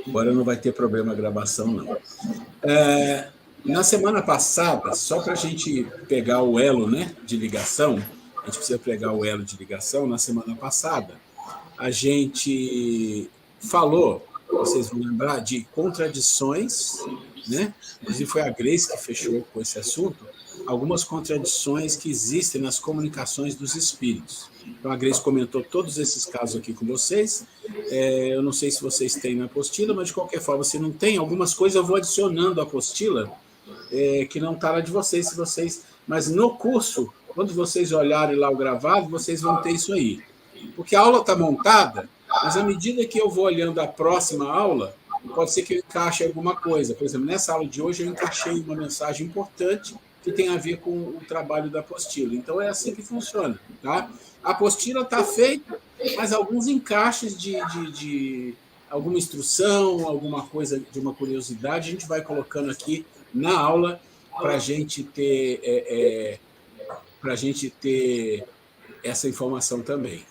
Agora não vai ter problema a gravação, não. Na semana passada, só para a gente pegar o elo, né, de ligação, a gente precisa pegar o elo de ligação. Na semana passada, a gente falou, vocês vão lembrar, de contradições, né? Inclusive foi a Grace que fechou com esse assunto, algumas contradições que existem nas comunicações dos espíritos. Então, a Grace comentou todos esses casos aqui com vocês. Eu não sei se vocês têm na apostila, mas de qualquer forma, se não tem, algumas coisas eu vou adicionando à apostila, que não está lá de vocês, se vocês. Mas no curso, quando vocês olharem lá o gravado, vocês vão ter isso aí. Porque a aula está montada, mas à medida que eu vou olhando a próxima aula, pode ser que eu encaixe alguma coisa. Por exemplo, nessa aula de hoje eu encaixei uma mensagem importante que tem a ver com o trabalho da apostila. Então é assim que funciona, tá? A apostila está feita, mas alguns encaixes de alguma instrução, alguma coisa de uma curiosidade, a gente vai colocando aqui na aula para a gente ter essa informação também.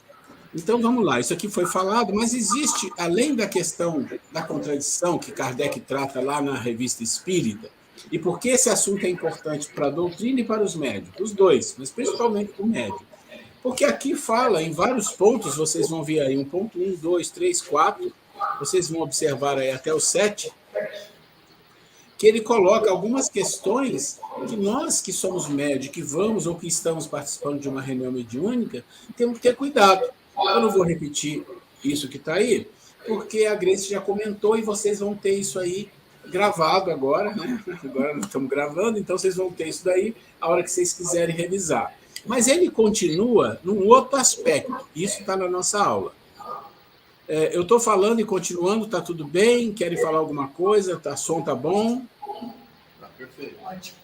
Então, vamos lá, isso aqui foi falado, mas existe, além da questão da contradição que Kardec trata lá na Revista Espírita, e por que esse assunto é importante para a doutrina e para os médios? Os dois, mas principalmente para o médio. Porque aqui fala em vários pontos, vocês vão ver aí, 1.1, 2, 3, 4, vocês vão observar aí até o 7, que ele coloca algumas questões que nós que somos médios, que vamos ou que estamos participando de uma reunião mediúnica, temos que ter cuidado. Eu não vou repetir isso que está aí, porque a Grace já comentou e vocês vão ter isso aí gravado agora, né? Agora nós estamos gravando, então vocês vão ter isso daí a hora que vocês quiserem revisar. Mas ele continua num outro aspecto, isso está na nossa aula. Eu estou falando e continuando, está tudo bem? Querem falar alguma coisa? O som está bom? Tá perfeito. Ótimo.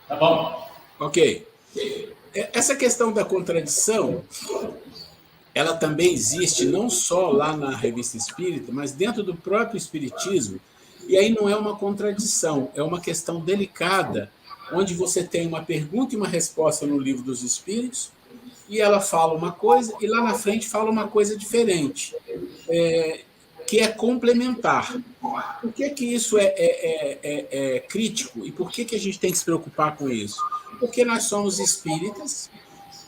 Tá bom. Ok. Essa questão da contradição, ela também existe não só lá na Revista Espírita, mas dentro do próprio Espiritismo. E aí não é uma contradição, é uma questão delicada, onde você tem uma pergunta e uma resposta no Livro dos Espíritos, e ela fala uma coisa, e lá na frente fala uma coisa diferente, que é complementar. Por que isso é crítico? E por que a gente tem que se preocupar com isso? Porque nós somos espíritas,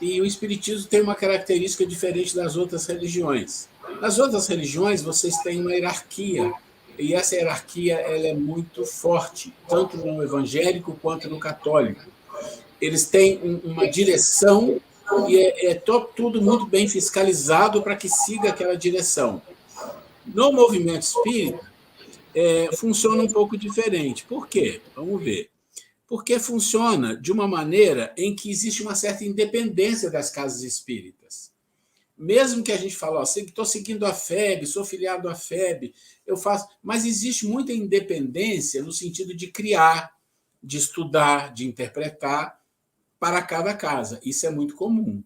e o espiritismo tem uma característica diferente das outras religiões. Nas outras religiões, vocês têm uma hierarquia, e essa hierarquia ela é muito forte, tanto no evangélico quanto no católico. Eles têm uma direção e tudo muito bem fiscalizado para que siga aquela direção. No movimento espírita, funciona um pouco diferente. Por quê? Vamos ver. Porque funciona de uma maneira em que existe uma certa independência das casas espíritas. Mesmo que a gente fale, estou seguindo a FEB, sou filiado à FEB, eu faço, mas existe muita independência no sentido de criar, de estudar, de interpretar para cada casa. Isso é muito comum.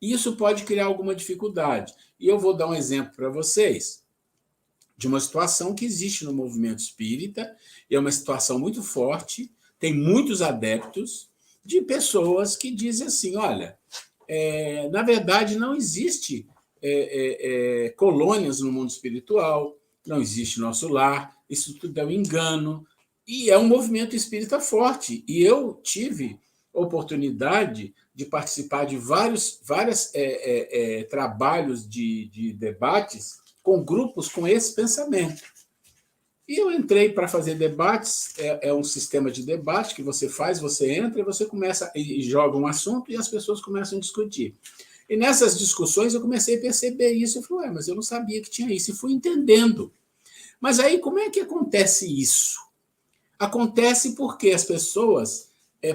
Isso pode criar alguma dificuldade. E eu vou dar um exemplo para vocês de uma situação que existe no movimento espírita, e é uma situação muito forte, tem muitos adeptos de pessoas que dizem assim, olha, na verdade não existe colônias no mundo espiritual, não existe nosso lar, isso tudo é um engano, e é um movimento espírita forte. E eu tive oportunidade de participar de vários trabalhos de debates com grupos com esse pensamento. E eu entrei para fazer debates, é um sistema de debate que você faz, você entra e você começa e joga um assunto e as pessoas começam a discutir. E nessas discussões eu comecei a perceber isso, eu falei, mas eu não sabia que tinha isso, e fui entendendo. Mas aí como é que acontece isso? Acontece porque as pessoas,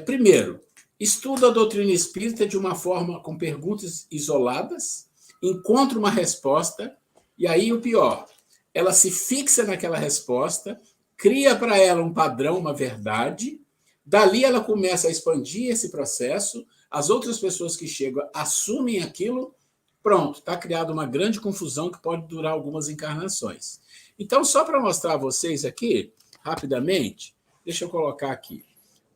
primeiro, estudam a doutrina espírita de uma forma com perguntas isoladas, encontram uma resposta, e aí o pior, ela se fixa naquela resposta, cria para ela um padrão, uma verdade, dali ela começa a expandir esse processo, as outras pessoas que chegam assumem aquilo, pronto, está criada uma grande confusão que pode durar algumas encarnações. Então, só para mostrar a vocês aqui, rapidamente, deixa eu colocar aqui.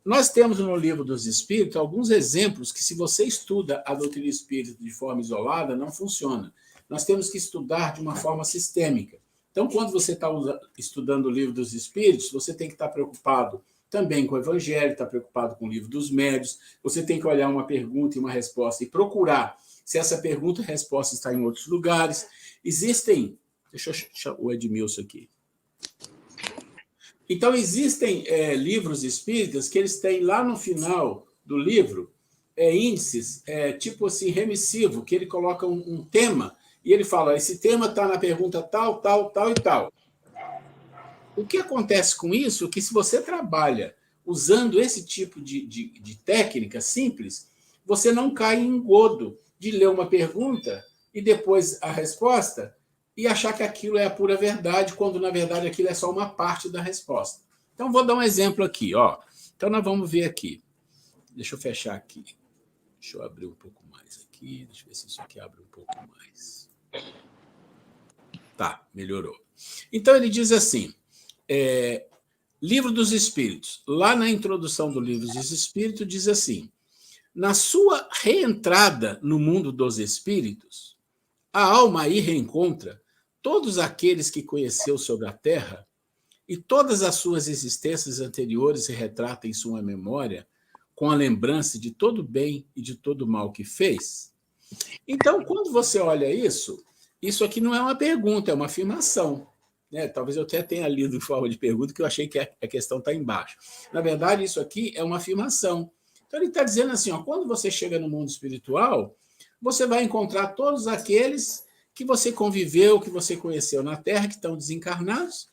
Nós temos no Livro dos Espíritos alguns exemplos que, se você estuda a doutrina espírita de forma isolada, não funciona. nós temos que estudar de uma forma sistêmica. Então, quando você está estudando o Livro dos Espíritos, você tem que estar preocupado também com o Evangelho, está preocupado com o Livro dos Médiuns, você tem que olhar uma pergunta e uma resposta e procurar se essa pergunta e resposta está em outros lugares. Existem... Deixa eu chamar o Edmilson aqui. Então, existem livros espíritas que eles têm lá no final do livro índices, tipo assim, remissivo, que ele coloca um tema e ele fala, esse tema está na pergunta tal, tal, tal e tal. O que acontece com isso é que se você trabalha usando esse tipo de técnica simples, você não cai em engodo de ler uma pergunta e depois a resposta e achar que aquilo é a pura verdade, quando, na verdade, aquilo é só uma parte da resposta. Então, vou dar um exemplo aqui. Ó. Então, nós vamos ver aqui. Deixa eu fechar aqui. Deixa eu abrir um pouco mais aqui. Deixa eu ver se isso aqui abre um pouco mais. Tá, melhorou. Então, ele diz assim, Livro dos Espíritos. Lá na introdução do Livro dos Espíritos, diz assim, na sua reentrada no mundo dos espíritos, a alma aí reencontra todos aqueles que conheceu sobre a Terra e todas as suas existências anteriores se retrata em sua memória com a lembrança de todo o bem e de todo o mal que fez. Então, quando você olha isso aqui não é uma pergunta, é uma afirmação. Talvez eu até tenha lido em forma de pergunta, que eu achei que a questão está embaixo. Na verdade, isso aqui é uma afirmação. Então, ele está dizendo assim, ó, quando você chega no mundo espiritual, você vai encontrar todos aqueles que você conviveu, que você conheceu na Terra, que estão desencarnados,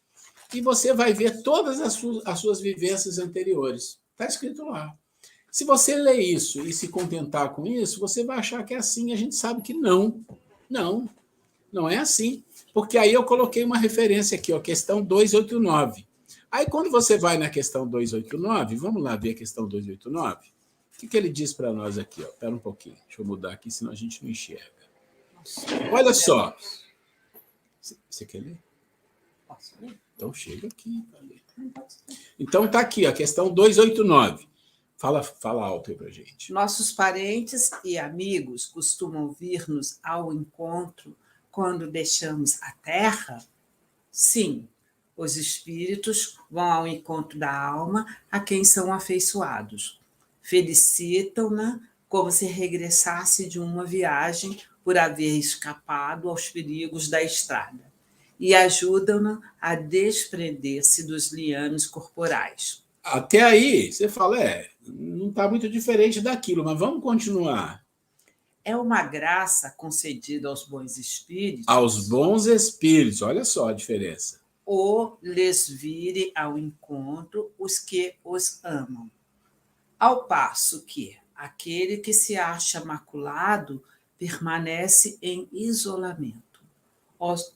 e você vai ver todas as suas vivências anteriores. Está escrito lá. Se você ler isso e se contentar com isso, você vai achar que é assim, e a gente sabe que não. Não é assim. Porque aí eu coloquei uma referência aqui, ó, questão 289. Aí, quando você vai na questão 289, vamos lá ver a questão 289. O que ele diz para nós aqui? Espera um pouquinho, deixa eu mudar aqui, senão a gente não enxerga. Olha só. Você quer ler? Posso ler? Então, chega aqui para ler. Então, está aqui, a questão 289. Fala alto aí para a gente. Nossos parentes e amigos costumam vir-nos ao encontro quando deixamos a Terra? Sim, os espíritos vão ao encontro da alma a quem são afeiçoados. Felicitam-na como se regressasse de uma viagem por haver escapado aos perigos da estrada e ajudam-na a desprender-se dos lianos corporais. Até aí, você fala, não está muito diferente daquilo, mas vamos continuar. É uma graça concedida aos bons espíritos. Aos bons espíritos, olha só a diferença. Ou lhes vire ao encontro os que os amam. Ao passo que aquele que se acha maculado permanece em isolamento,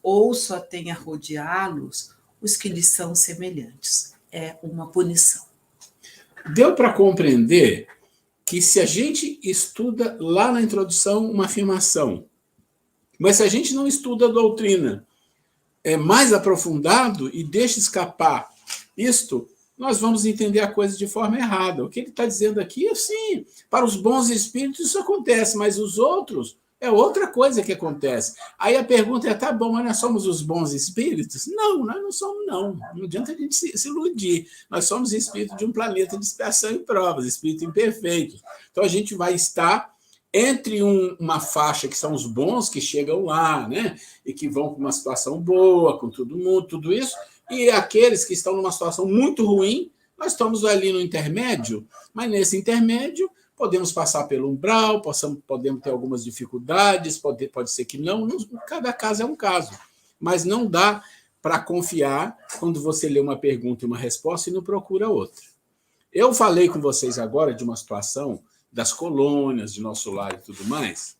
ou só tem a rodeá-los os que lhe são semelhantes. É uma punição. Deu para compreender que se a gente estuda lá na introdução uma afirmação, mas se a gente não estuda a doutrina mais aprofundado e deixa escapar isto, nós vamos entender a coisa de forma errada. O que ele está dizendo aqui é assim, para os bons espíritos isso acontece, mas os outros é outra coisa que acontece. Aí a pergunta é, tá bom, mas nós somos os bons espíritos? Não, nós não somos, não. Não adianta a gente se iludir. Nós somos espíritos de um planeta de expiação e provas, espírito imperfeito. Então a gente vai estar entre uma faixa que são os bons que chegam lá, né? E que vão com uma situação boa, com todo mundo, tudo isso, e aqueles que estão numa situação muito ruim, nós estamos ali no intermédio, mas nesse intermédio podemos passar pelo umbral, podemos ter algumas dificuldades, pode ser que não, cada caso é um caso, mas não dá para confiar quando você lê uma pergunta e uma resposta e não procura outra. Eu falei com vocês agora de uma situação das colônias, de nosso lar e tudo mais,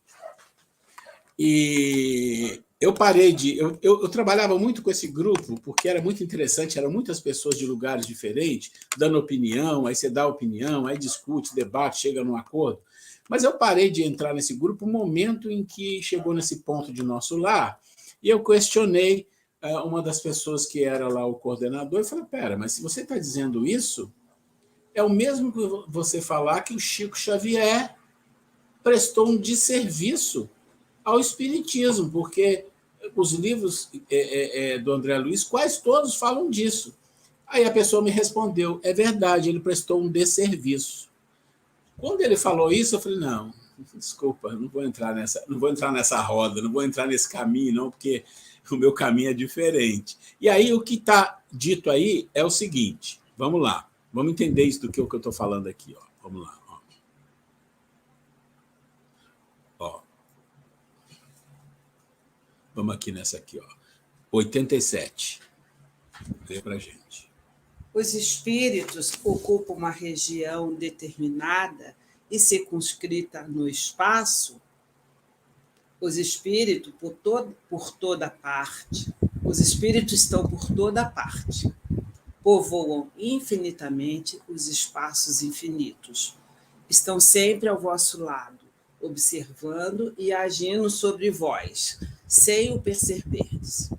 e eu parei eu trabalhava muito com esse grupo, porque era muito interessante, eram muitas pessoas de lugares diferentes, dando opinião, aí você dá opinião, aí discute, debate, chega num acordo. Mas eu parei de entrar nesse grupo no momento em que chegou nesse ponto de nosso lar, e eu questionei uma das pessoas que era lá o coordenador, e falei, pera, mas se você está dizendo isso, é o mesmo que você falar que o Chico Xavier prestou um desserviço ao espiritismo, porque os livros do André Luiz, quase todos falam disso. Aí a pessoa me respondeu, é verdade, ele prestou um desserviço. Quando ele falou isso, eu falei, não, desculpa, não vou entrar nessa roda, não vou entrar nesse caminho, não, porque o meu caminho é diferente. E aí o que está dito aí é o seguinte, vamos lá, vamos entender isso do que eu estou falando aqui. Ó. Vamos lá. Ó. Vamos aqui nessa aqui. Ó. 87. Lê para a gente. Os espíritos ocupam uma região determinada e circunscrita no espaço. Os espíritos por toda parte. Os espíritos estão por toda parte. Povoam infinitamente os espaços infinitos. Estão sempre ao vosso lado, observando e agindo sobre vós, sem o perceberdes.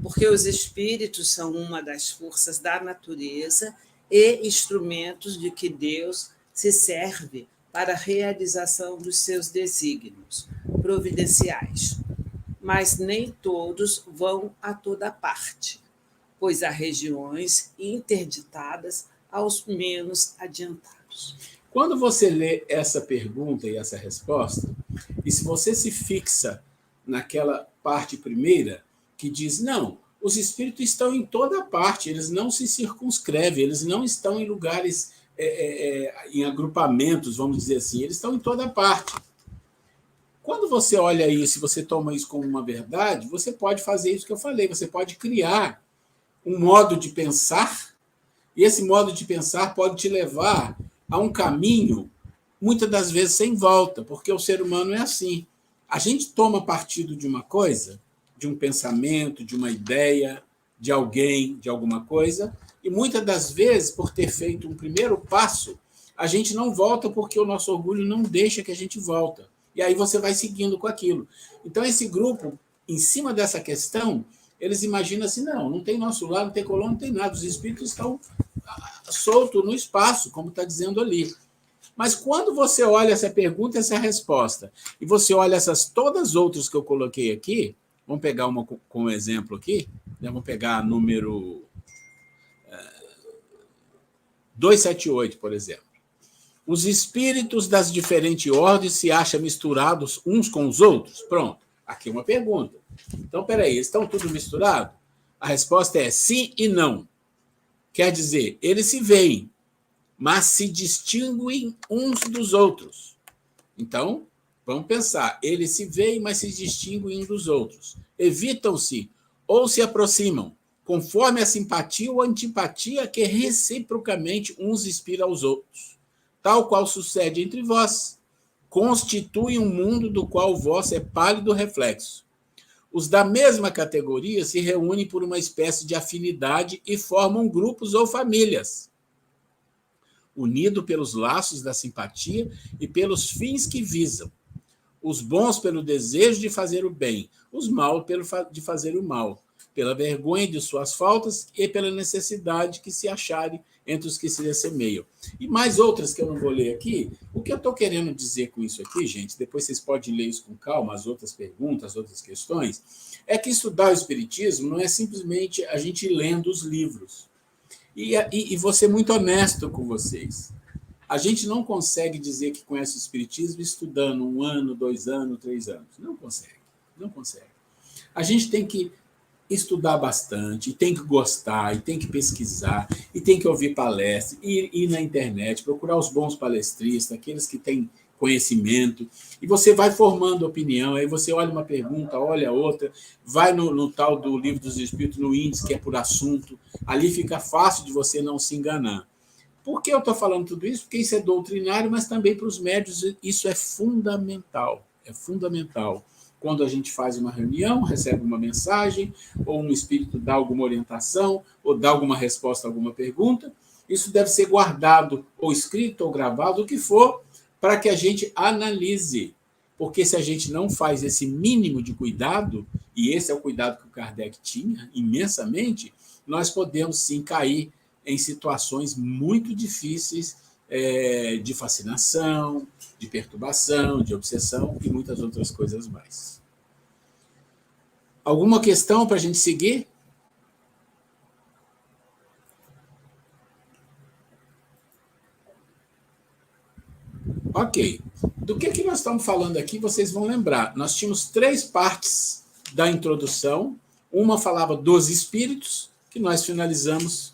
Porque os espíritos são uma das forças da natureza e instrumentos de que Deus se serve para a realização dos seus desígnios providenciais. Mas nem todos vão a toda parte, pois há regiões interditadas aos menos adiantados. Quando você lê essa pergunta e essa resposta, e se você se fixa naquela parte primeira, que diz, não, os espíritos estão em toda parte, eles não se circunscrevem, eles não estão em lugares, em agrupamentos, vamos dizer assim, eles estão em toda parte. Quando você olha isso e você toma isso como uma verdade, você pode fazer isso que eu falei, você pode criar um modo de pensar, e esse modo de pensar pode te levar a um caminho, muitas das vezes sem volta, porque o ser humano é assim. A gente toma partido de uma coisa, de um pensamento, de uma ideia, de alguém, de alguma coisa, e muitas das vezes, por ter feito um primeiro passo, a gente não volta porque o nosso orgulho não deixa que a gente volta. E aí você vai seguindo com aquilo. Então, esse grupo, em cima dessa questão, eles imaginam assim, não tem nosso lar, não tem colônia, não tem nada, os espíritos estão soltos no espaço, como está dizendo ali. Mas quando você olha essa pergunta e essa resposta, e você olha essas todas as outras que eu coloquei aqui, vamos pegar uma como exemplo aqui, né? Vamos pegar a número 278, por exemplo. Os espíritos das diferentes ordens se acham misturados uns com os outros? Pronto, aqui uma pergunta. Então, peraí, eles estão tudo misturados? A resposta é sim e não. Quer dizer, eles se veem, mas se distinguem uns dos outros. Então, vamos pensar, eles se veem, mas se distinguem uns dos outros. Evitam-se ou se aproximam, conforme a simpatia ou antipatia que reciprocamente uns inspiram aos outros. Tal qual sucede entre vós, constitui um mundo do qual o vosso é pálido reflexo. Os da mesma categoria se reúnem por uma espécie de afinidade e formam grupos ou famílias, unidos pelos laços da simpatia e pelos fins que visam. Os bons pelo desejo de fazer o bem, os maus de fazer o mal, pela vergonha de suas faltas e pela necessidade que se acharem entre os que se assemeiam. E mais outras que eu não vou ler aqui. O que eu estou querendo dizer com isso aqui, gente, depois vocês podem ler isso com calma, as outras perguntas, as outras questões, é que estudar o Espiritismo não é simplesmente a gente lendo os livros. E vou ser muito honesto com vocês. A gente não consegue dizer que conhece o Espiritismo estudando 1 ano, 2 anos, 3 anos. Não consegue. Não consegue. A gente tem que estudar bastante, e tem que gostar, e tem que pesquisar, e tem que ouvir palestras, ir na internet, procurar os bons palestristas, aqueles que têm conhecimento, e você vai formando opinião, aí você olha uma pergunta, olha outra, vai no tal do Livro dos Espíritos, no índice, que é por assunto, ali fica fácil de você não se enganar. Por que eu estou falando tudo isso? Porque isso é doutrinário, mas também para os médios isso é fundamental. É fundamental. Quando a gente faz uma reunião, recebe uma mensagem, ou um espírito dá alguma orientação, ou dá alguma resposta a alguma pergunta, isso deve ser guardado, ou escrito, ou gravado, o que for, para que a gente analise. Porque se a gente não faz esse mínimo de cuidado, e esse é o cuidado que o Kardec tinha imensamente, nós podemos sim cair em situações muito difíceis de fascinação, de perturbação, de obsessão e muitas outras coisas mais. Alguma questão para a gente seguir? Ok. Do que nós estamos falando aqui, vocês vão lembrar. Nós tínhamos 3 partes da introdução. Uma falava dos espíritos, que nós finalizamos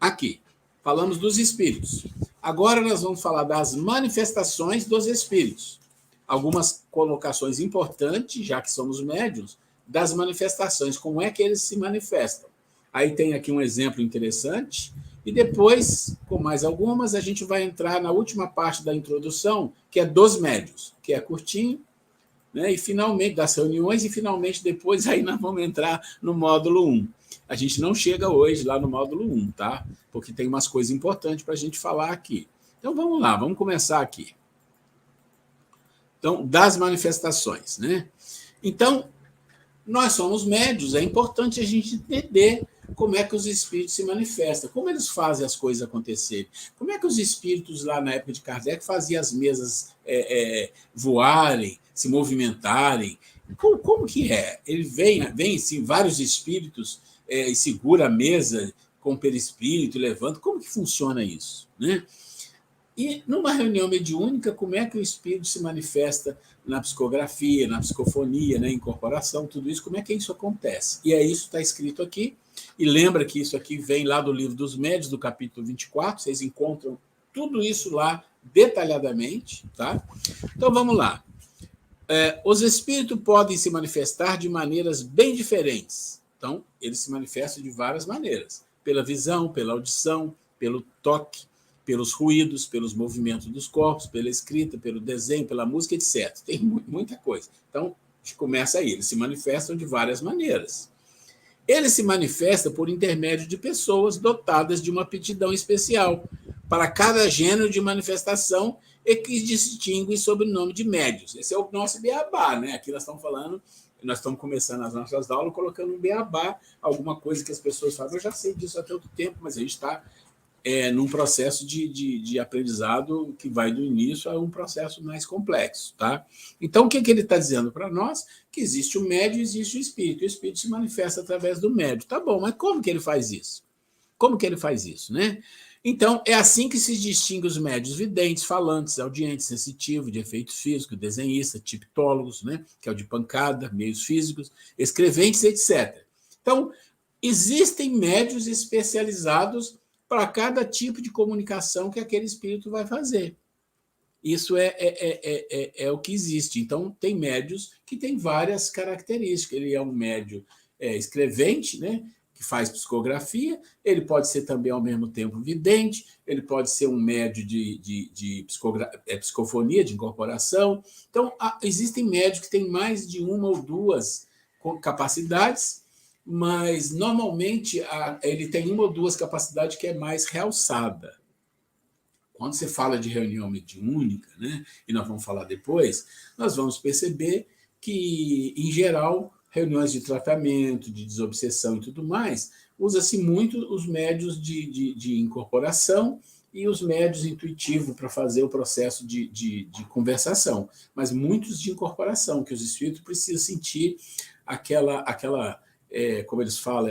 aqui. Falamos dos espíritos. Agora nós vamos falar das manifestações dos espíritos. Algumas colocações importantes, já que somos médiuns, das manifestações, como é que eles se manifestam. Aí tem aqui um exemplo interessante, e depois, com mais algumas, a gente vai entrar na última parte da introdução, que é dos médiuns, que é curtinho, né? E finalmente, das reuniões, e finalmente depois aí nós vamos entrar no módulo 1. A gente não chega hoje lá no módulo 1, tá? Porque tem umas coisas importantes para a gente falar aqui. Então vamos lá, vamos começar aqui. Então, das manifestações, né? Então, nós somos médios, é importante a gente entender como é que os espíritos se manifestam, como eles fazem as coisas acontecerem, como é que os espíritos lá na época de Kardec faziam as mesas voarem, se movimentarem, como que é? Ele vem sim, vários espíritos e segura a mesa com o perispírito, levanta, como que funciona isso, né? E numa reunião mediúnica, como é que o espírito se manifesta na psicografia, na psicofonia, na incorporação, tudo isso, como é que isso acontece? E isso está escrito aqui, e lembra que isso aqui vem lá do Livro dos Médiuns, do capítulo 24, vocês encontram tudo isso lá detalhadamente, tá? Então vamos lá. Os espíritos podem se manifestar de maneiras bem diferentes. Então, eles se manifestam de várias maneiras, pela visão, pela audição, pelo toque, pelos ruídos, pelos movimentos dos corpos, pela escrita, pelo desenho, pela música, etc. Tem muita coisa. Então, a gente começa aí. Eles se manifestam de várias maneiras. Eles se manifestam por intermédio de pessoas dotadas de uma aptidão especial para cada gênero de manifestação e que distinguem sob o nome de médios. Esse é o nosso beabá, né? Aqui nós estamos falando, nós estamos começando as nossas aulas colocando um beabá, alguma coisa que as pessoas falam. Eu já sei disso há tanto tempo, mas a gente está num processo de aprendizado que vai do início a um processo mais complexo, tá? Então, o que ele está dizendo para nós? Que existe o médium e existe o espírito. O espírito se manifesta através do médium. Tá bom, mas como que ele faz isso? Como que ele faz isso, né? Então, é assim que se distingue os médiuns videntes, falantes, audientes, sensitivos, de efeito físico, desenhistas, tiptólogos, né? Que é o de pancada, meios físicos, escreventes, etc. Então, existem médiuns especializados para cada tipo de comunicação que aquele espírito vai fazer. Isso é o que existe. Então, tem médios que têm várias características. Ele é um médio escrevente, né, que faz psicografia, ele pode ser também, ao mesmo tempo, vidente, ele pode ser um médio de psicofonia, de incorporação. Então, existem médios que têm mais de uma ou duas capacidades, mas, normalmente, ele tem uma ou duas capacidades que é mais realçada. Quando você fala de reunião mediúnica, né, e nós vamos falar depois, nós vamos perceber que, em geral, reuniões de tratamento, de desobsessão e tudo mais, usa-se muito os médios de incorporação e os médios intuitivos para fazer o processo de conversação, mas muitos de incorporação, que os espíritos precisam sentir aquela como eles falam,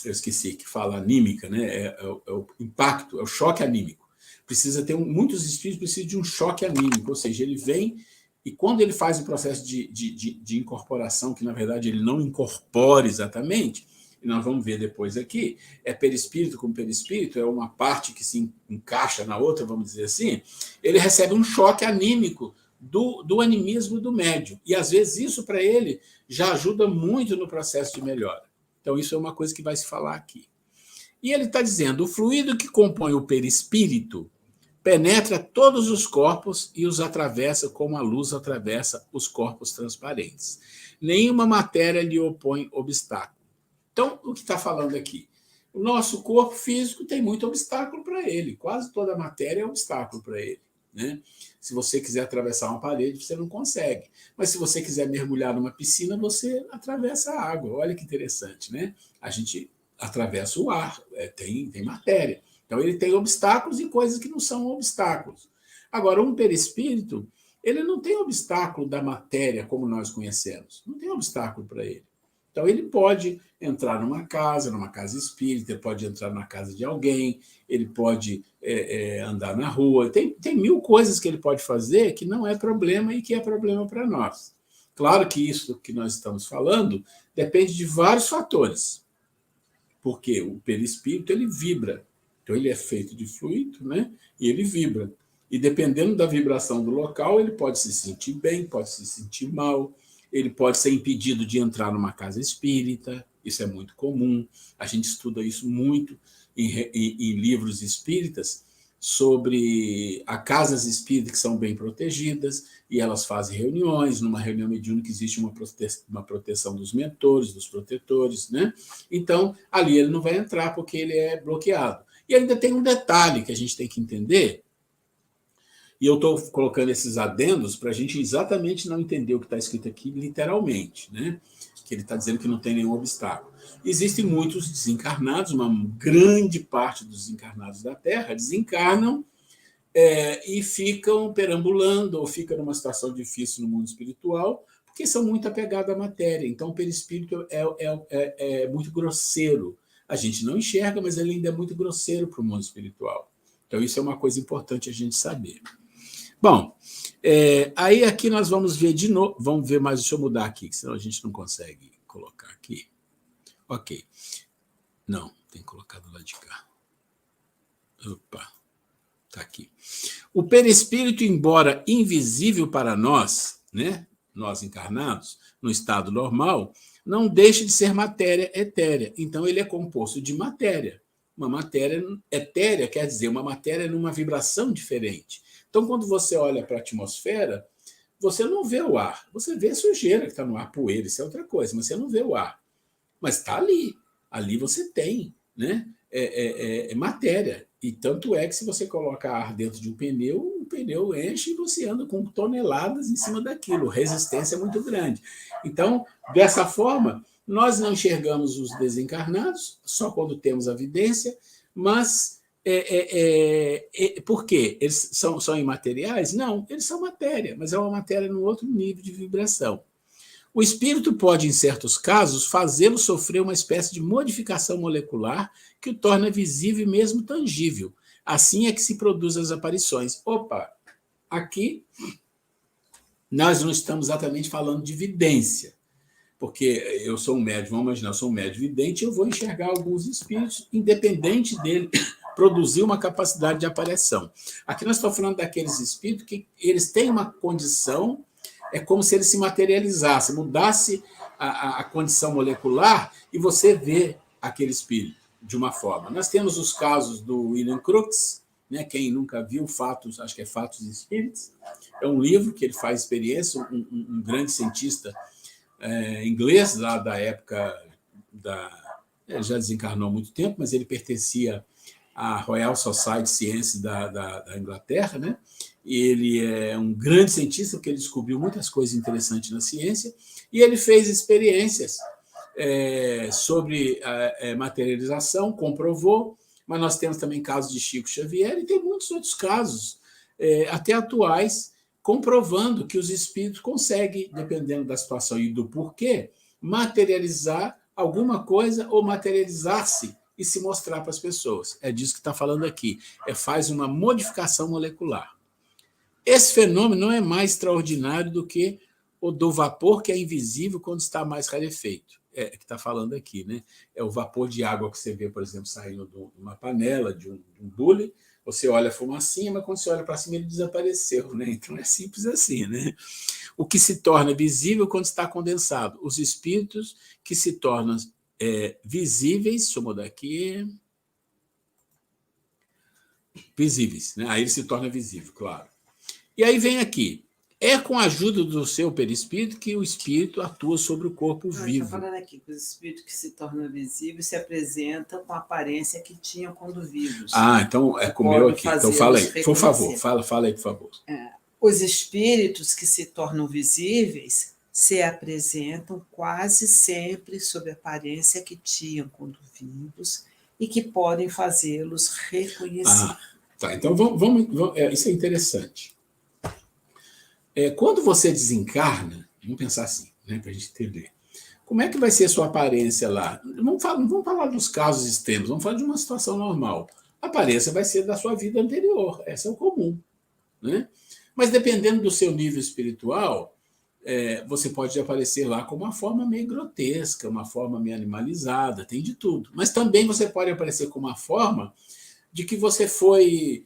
eu esqueci que fala anímica, né? É o impacto, é o choque anímico. Precisa ter muitos espíritos precisam de um choque anímico, ou seja, ele vem e quando ele faz o processo de incorporação, que na verdade ele não incorpora exatamente, e nós vamos ver depois aqui, perispírito com perispírito, é uma parte que se encaixa na outra, vamos dizer assim, ele recebe um choque anímico do animismo do médium. E, às vezes, isso para ele já ajuda muito no processo de melhora. Então, isso é uma coisa que vai se falar aqui. E ele está dizendo, o fluido que compõe o perispírito penetra todos os corpos e os atravessa como a luz atravessa os corpos transparentes. Nenhuma matéria lhe opõe obstáculo. Então, o que está falando aqui? O nosso corpo físico tem muito obstáculo para ele. Quase toda a matéria é obstáculo para ele, né? Se você quiser atravessar uma parede, você não consegue. Mas se você quiser mergulhar numa piscina, você atravessa a água. Olha que interessante, né? A gente atravessa o ar, tem matéria. Então, ele tem obstáculos e coisas que não são obstáculos. Agora, um perispírito, ele não tem obstáculo da matéria como nós conhecemos. Não tem obstáculo para ele. Então, ele pode entrar numa casa espírita, ele pode entrar na casa de alguém, ele pode andar na rua. Tem 1000 coisas que ele pode fazer que não é problema e que é problema para nós. Claro que isso que nós estamos falando depende de vários fatores, porque o perispírito ele vibra. Então, ele é feito de fluido, né? E ele vibra. E dependendo da vibração do local, ele pode se sentir bem, pode se sentir mal, ele pode ser impedido de entrar numa casa espírita, isso é muito comum. A gente estuda isso muito em livros espíritas, sobre as casas espíritas que são bem protegidas, e elas fazem reuniões. Numa reunião mediúnica existe uma proteção dos mentores, dos protetores, né? Então, ali ele não vai entrar porque ele é bloqueado. E ainda tem um detalhe que a gente tem que entender, e eu estou colocando esses adendos para a gente exatamente não entender o que está escrito aqui literalmente, né? Que ele está dizendo que não tem nenhum obstáculo. Existem muitos desencarnados, uma grande parte dos desencarnados da Terra desencarnam e ficam perambulando ou ficam numa situação difícil no mundo espiritual, porque são muito apegados à matéria. Então, o perispírito é muito grosseiro. A gente não enxerga, mas ele ainda é muito grosseiro para o mundo espiritual. Então, isso é uma coisa importante a gente saber. Bom, aí aqui nós vamos ver de novo, vamos ver mais, deixa eu mudar aqui, senão a gente não consegue colocar aqui. Ok. Não, tem que colocar do lado de cá. Opa, está aqui. O perispírito, embora invisível para nós, né, nós encarnados, no estado normal, não deixa de ser matéria etérea. Então, ele é composto de matéria. Uma matéria etérea quer dizer uma matéria numa vibração diferente. Então, quando você olha para a atmosfera, você não vê o ar. Você vê a sujeira que está no ar, poeira, isso é outra coisa, mas você não vê o ar. Mas está ali. Ali você tem, né? É matéria. E tanto é que se você coloca ar dentro de um pneu, o pneu enche e você anda com toneladas em cima daquilo. A resistência é muito grande. Então, dessa forma, nós não enxergamos os desencarnados, só quando temos a evidência, mas por quê? Eles são imateriais? Não, eles são matéria, mas é uma matéria num outro nível de vibração. O espírito pode, em certos casos, fazê-lo sofrer uma espécie de modificação molecular que o torna visível e mesmo tangível. Assim é que se produzem as aparições. Opa, aqui nós não estamos exatamente falando de vidência, porque eu sou um médium, vamos imaginar, eu sou um médium vidente, eu vou enxergar alguns espíritos, independente dele produzir uma capacidade de aparição. Aqui nós estamos falando daqueles espíritos que eles têm uma condição, é como se ele se materializasse, mudasse a condição molecular e você vê aquele espírito de uma forma. Nós temos os casos do William Crookes, né? Quem nunca viu Fatos, acho que é Fatos e Espíritos, é um livro que ele faz experiência, um grande cientista inglês, lá da época ele já desencarnou há muito tempo, mas ele pertencia à Royal Society Science da Inglaterra, né? E ele é um grande cientista, porque ele descobriu muitas coisas interessantes na ciência, e ele fez experiências sobre materialização, comprovou, mas nós temos também casos de Chico Xavier, e tem muitos outros casos, até atuais, comprovando que os espíritos conseguem, dependendo da situação e do porquê, materializar alguma coisa ou materializar-se e se mostrar para as pessoas. É disso que está falando aqui. Faz uma modificação molecular. Esse fenômeno não é mais extraordinário do que o do vapor, que é invisível quando está mais rarefeito. Que está falando aqui, né? É o vapor de água que você vê, por exemplo, saindo de uma panela, de um bule. Você olha a fumacinha, mas quando você olha para cima, ele desapareceu, né? Então é simples assim, né? O que se torna visível quando está condensado. Os espíritos que se tornam visíveis, deixa eu mudar aqui. Visíveis, né? Aí ele se torna visível, claro. E aí vem aqui. É com a ajuda do seu perispírito que o espírito atua sobre o corpo vivo. Estou falando aqui que os espíritos que se tornam visíveis se apresentam com a aparência que tinham quando vivos. Então é com o meu aqui. Então fala aí, por favor. Fala aí, por favor. Os espíritos que se tornam visíveis se apresentam quase sempre sob a aparência que tinham quando vivos e que podem fazê-los reconhecer. Tá, então vamos isso é interessante. Quando você desencarna, vamos pensar assim, né, para a gente entender. Como é que vai ser a sua aparência lá? Não vamos falar dos casos extremos, vamos falar de uma situação normal. A aparência vai ser da sua vida anterior, essa é o comum. Né? Mas dependendo do seu nível espiritual, você pode aparecer lá com uma forma meio grotesca, uma forma meio animalizada, tem de tudo. Mas também você pode aparecer com uma forma de que você foi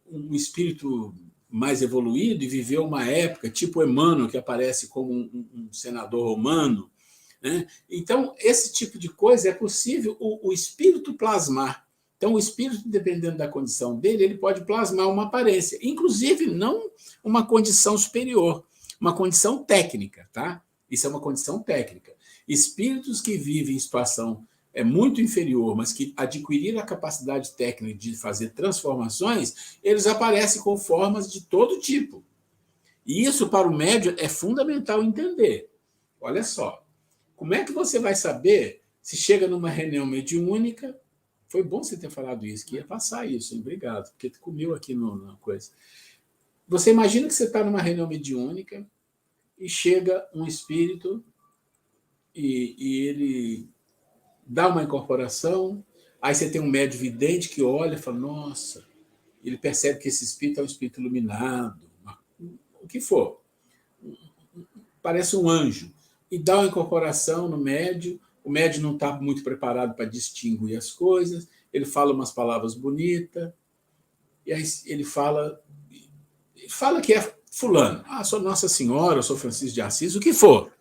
um espírito mais evoluído e viveu uma época, tipo Emmanuel, que aparece como um senador romano. Né? Então, esse tipo de coisa é possível o espírito plasmar. Então, o espírito, dependendo da condição dele, ele pode plasmar uma aparência, inclusive não uma condição superior, uma condição técnica, tá? Isso é uma condição técnica. Espíritos que vivem em situação muito inferior, mas que adquiriram a capacidade técnica de fazer transformações, eles aparecem com formas de todo tipo. E isso, para o médium, é fundamental entender. Olha só, como é que você vai saber se chega numa reunião mediúnica? Foi bom você ter falado isso, que ia passar isso, hein? Obrigado, porque tu comeu aqui na coisa. Você imagina que você está numa reunião mediúnica e chega um espírito e ele dá uma incorporação, aí você tem um médium vidente que olha e fala, nossa, ele percebe que esse espírito é um espírito iluminado, o que for, parece um anjo, e dá uma incorporação no médium, o médium não está muito preparado para distinguir as coisas, ele fala umas palavras bonitas, e aí ele fala que é fulano, sou Nossa Senhora, eu sou Francisco de Assis, o que for.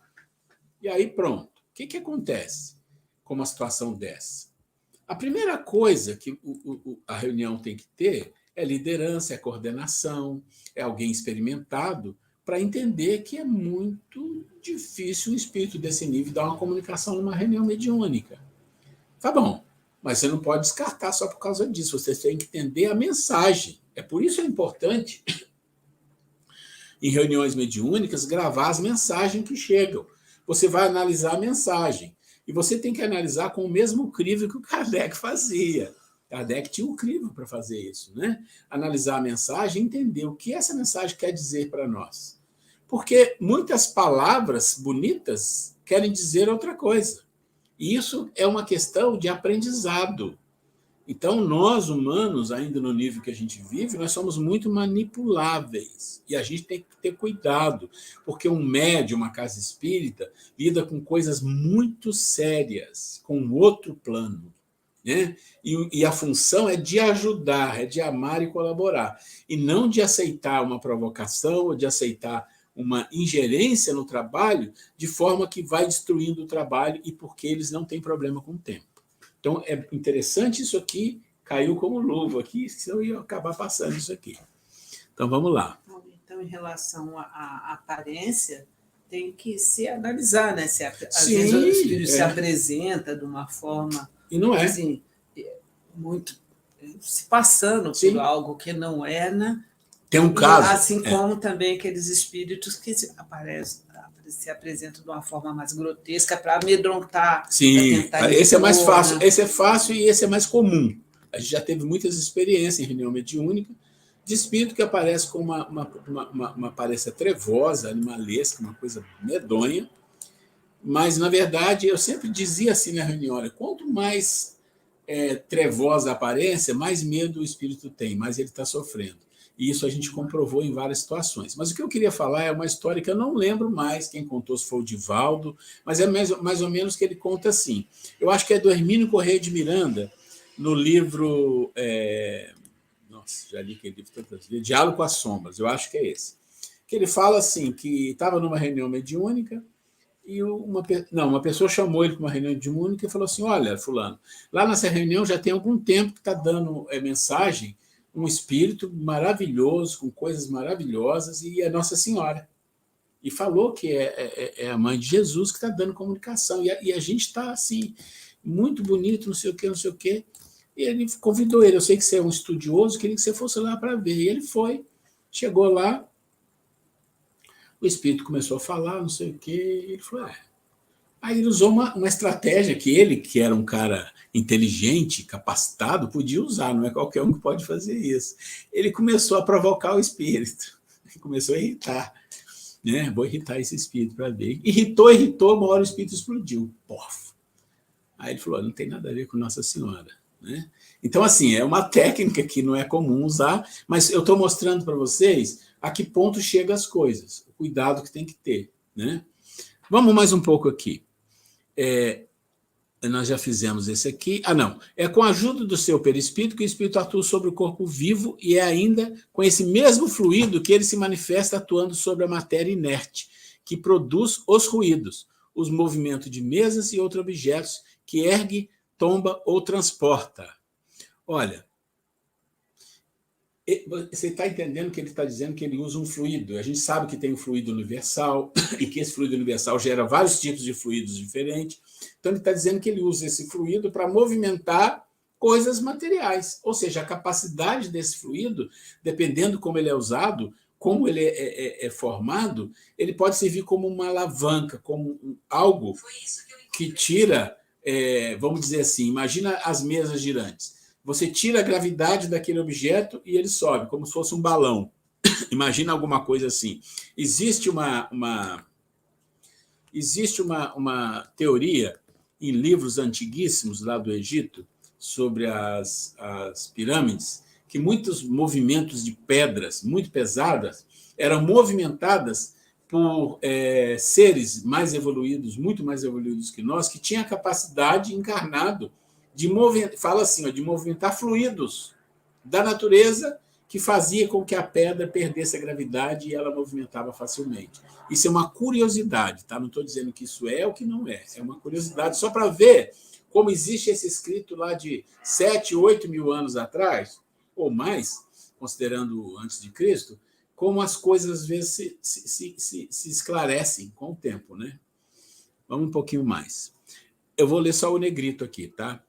E aí pronto. O que acontece com uma situação dessa? A primeira coisa que a reunião tem que ter é liderança, é coordenação, é alguém experimentado para entender que é muito difícil um espírito desse nível dar uma comunicação numa reunião mediúnica. Tá bom, mas você não pode descartar só por causa disso, você tem que entender a mensagem. É por isso que é importante, em reuniões mediúnicas, gravar as mensagens que chegam. Você vai analisar a mensagem. E você tem que analisar com o mesmo crivo que o Kardec fazia. Kardec tinha um crivo para fazer isso, né? Analisar a mensagem e entender o que essa mensagem quer dizer para nós. Porque muitas palavras bonitas querem dizer outra coisa. E isso é uma questão de aprendizado. Então, nós, humanos, ainda no nível que a gente vive, nós somos muito manipuláveis. E a gente tem que ter cuidado, porque um médium, uma casa espírita, lida com coisas muito sérias, com outro plano. Né? E a função é de ajudar, é de amar e colaborar. E não de aceitar uma provocação ou de aceitar uma ingerência no trabalho de forma que vai destruindo o trabalho e porque eles não têm problema com o tempo. Então, é interessante isso aqui, caiu como luva aqui, senão eu ia acabar passando isso aqui. Então, vamos lá. Então, em relação à aparência, tem que se analisar, né? Às vezes o espírito se apresenta de uma forma... E não é. Assim, muito... se passando por algo que não é, né? Tem um caso. Assim como também aqueles espíritos que se apresentam de uma forma mais grotesca para amedrontar. Sim, esse é mais fácil. Né? Esse é fácil e esse é mais comum. A gente já teve muitas experiências em reunião mediúnica de espírito que aparece com uma aparência trevosa, animalesca, uma coisa medonha. Mas, na verdade, eu sempre dizia assim na reunião, olha, quanto mais trevosa a aparência, mais medo o espírito tem, mais ele está sofrendo. E isso a gente comprovou em várias situações. Mas o que eu queria falar é uma história que eu não lembro mais quem contou, se foi o Divaldo, mas é mais ou menos que ele conta assim. Eu acho que é do Hermínio Correia de Miranda, no livro... nossa, já li aquele livro tantas vezes, Diálogo com as Sombras, eu acho que é esse. Que ele fala assim, que estava numa reunião mediúnica e uma pessoa chamou ele para uma reunião mediúnica e falou assim, olha, fulano, lá nessa reunião já tem algum tempo que está dando mensagem um espírito maravilhoso, com coisas maravilhosas, e é Nossa Senhora. E falou que é a mãe de Jesus que está dando comunicação. E a gente está assim, muito bonito, não sei o quê, não sei o quê. E ele convidou ele. Eu sei que você é um estudioso, queria que você fosse lá para ver. E ele foi, chegou lá, o espírito começou a falar, não sei o quê, e ele falou, Aí ele usou uma estratégia que ele, que era um cara inteligente, capacitado, podia usar, não é qualquer um que pode fazer isso. Ele começou a provocar o espírito. começou a irritar. Né? Vou irritar esse espírito para ver. Irritou, uma hora o espírito explodiu. Pof. Aí ele falou, não tem nada a ver com Nossa Senhora. Né? Então, assim, é uma técnica que não é comum usar, mas eu estou mostrando para vocês a que ponto chegam as coisas, o cuidado que tem que ter. Né? Vamos mais um pouco aqui. Nós já fizemos esse aqui. Não. É com a ajuda do seu perispírito que o espírito atua sobre o corpo vivo e é ainda com esse mesmo fluido que ele se manifesta atuando sobre a matéria inerte, que produz os ruídos, os movimentos de mesas e outros objetos que ergue, tomba ou transporta. Olha, você está entendendo que ele está dizendo que ele usa um fluido. A gente sabe que tem um fluido universal e que esse fluido universal gera vários tipos de fluidos diferentes. Então, ele está dizendo que ele usa esse fluido para movimentar coisas materiais. Ou seja, a capacidade desse fluido, dependendo como ele é usado, como ele é formado, ele pode servir como uma alavanca, como algo que tira, vamos dizer assim, imagina as mesas girantes. Você tira a gravidade daquele objeto e ele sobe, como se fosse um balão. Imagina alguma coisa assim. Existe uma teoria em livros antiguíssimos lá do Egito sobre as pirâmides, que muitos movimentos de pedras muito pesadas eram movimentadas por seres mais evoluídos, muito mais evoluídos que nós, que tinham a capacidade encarnado de movimentar fluidos da natureza que fazia com que a pedra perdesse a gravidade e ela movimentava facilmente. Isso é uma curiosidade, tá? Não estou dizendo que isso é ou que não é. É uma curiosidade só para ver como existe esse escrito lá de 7, 8 mil anos atrás, ou mais, considerando antes de Cristo, como as coisas às vezes se esclarecem com o tempo, né? Vamos um pouquinho mais. Eu vou ler só o negrito aqui, tá?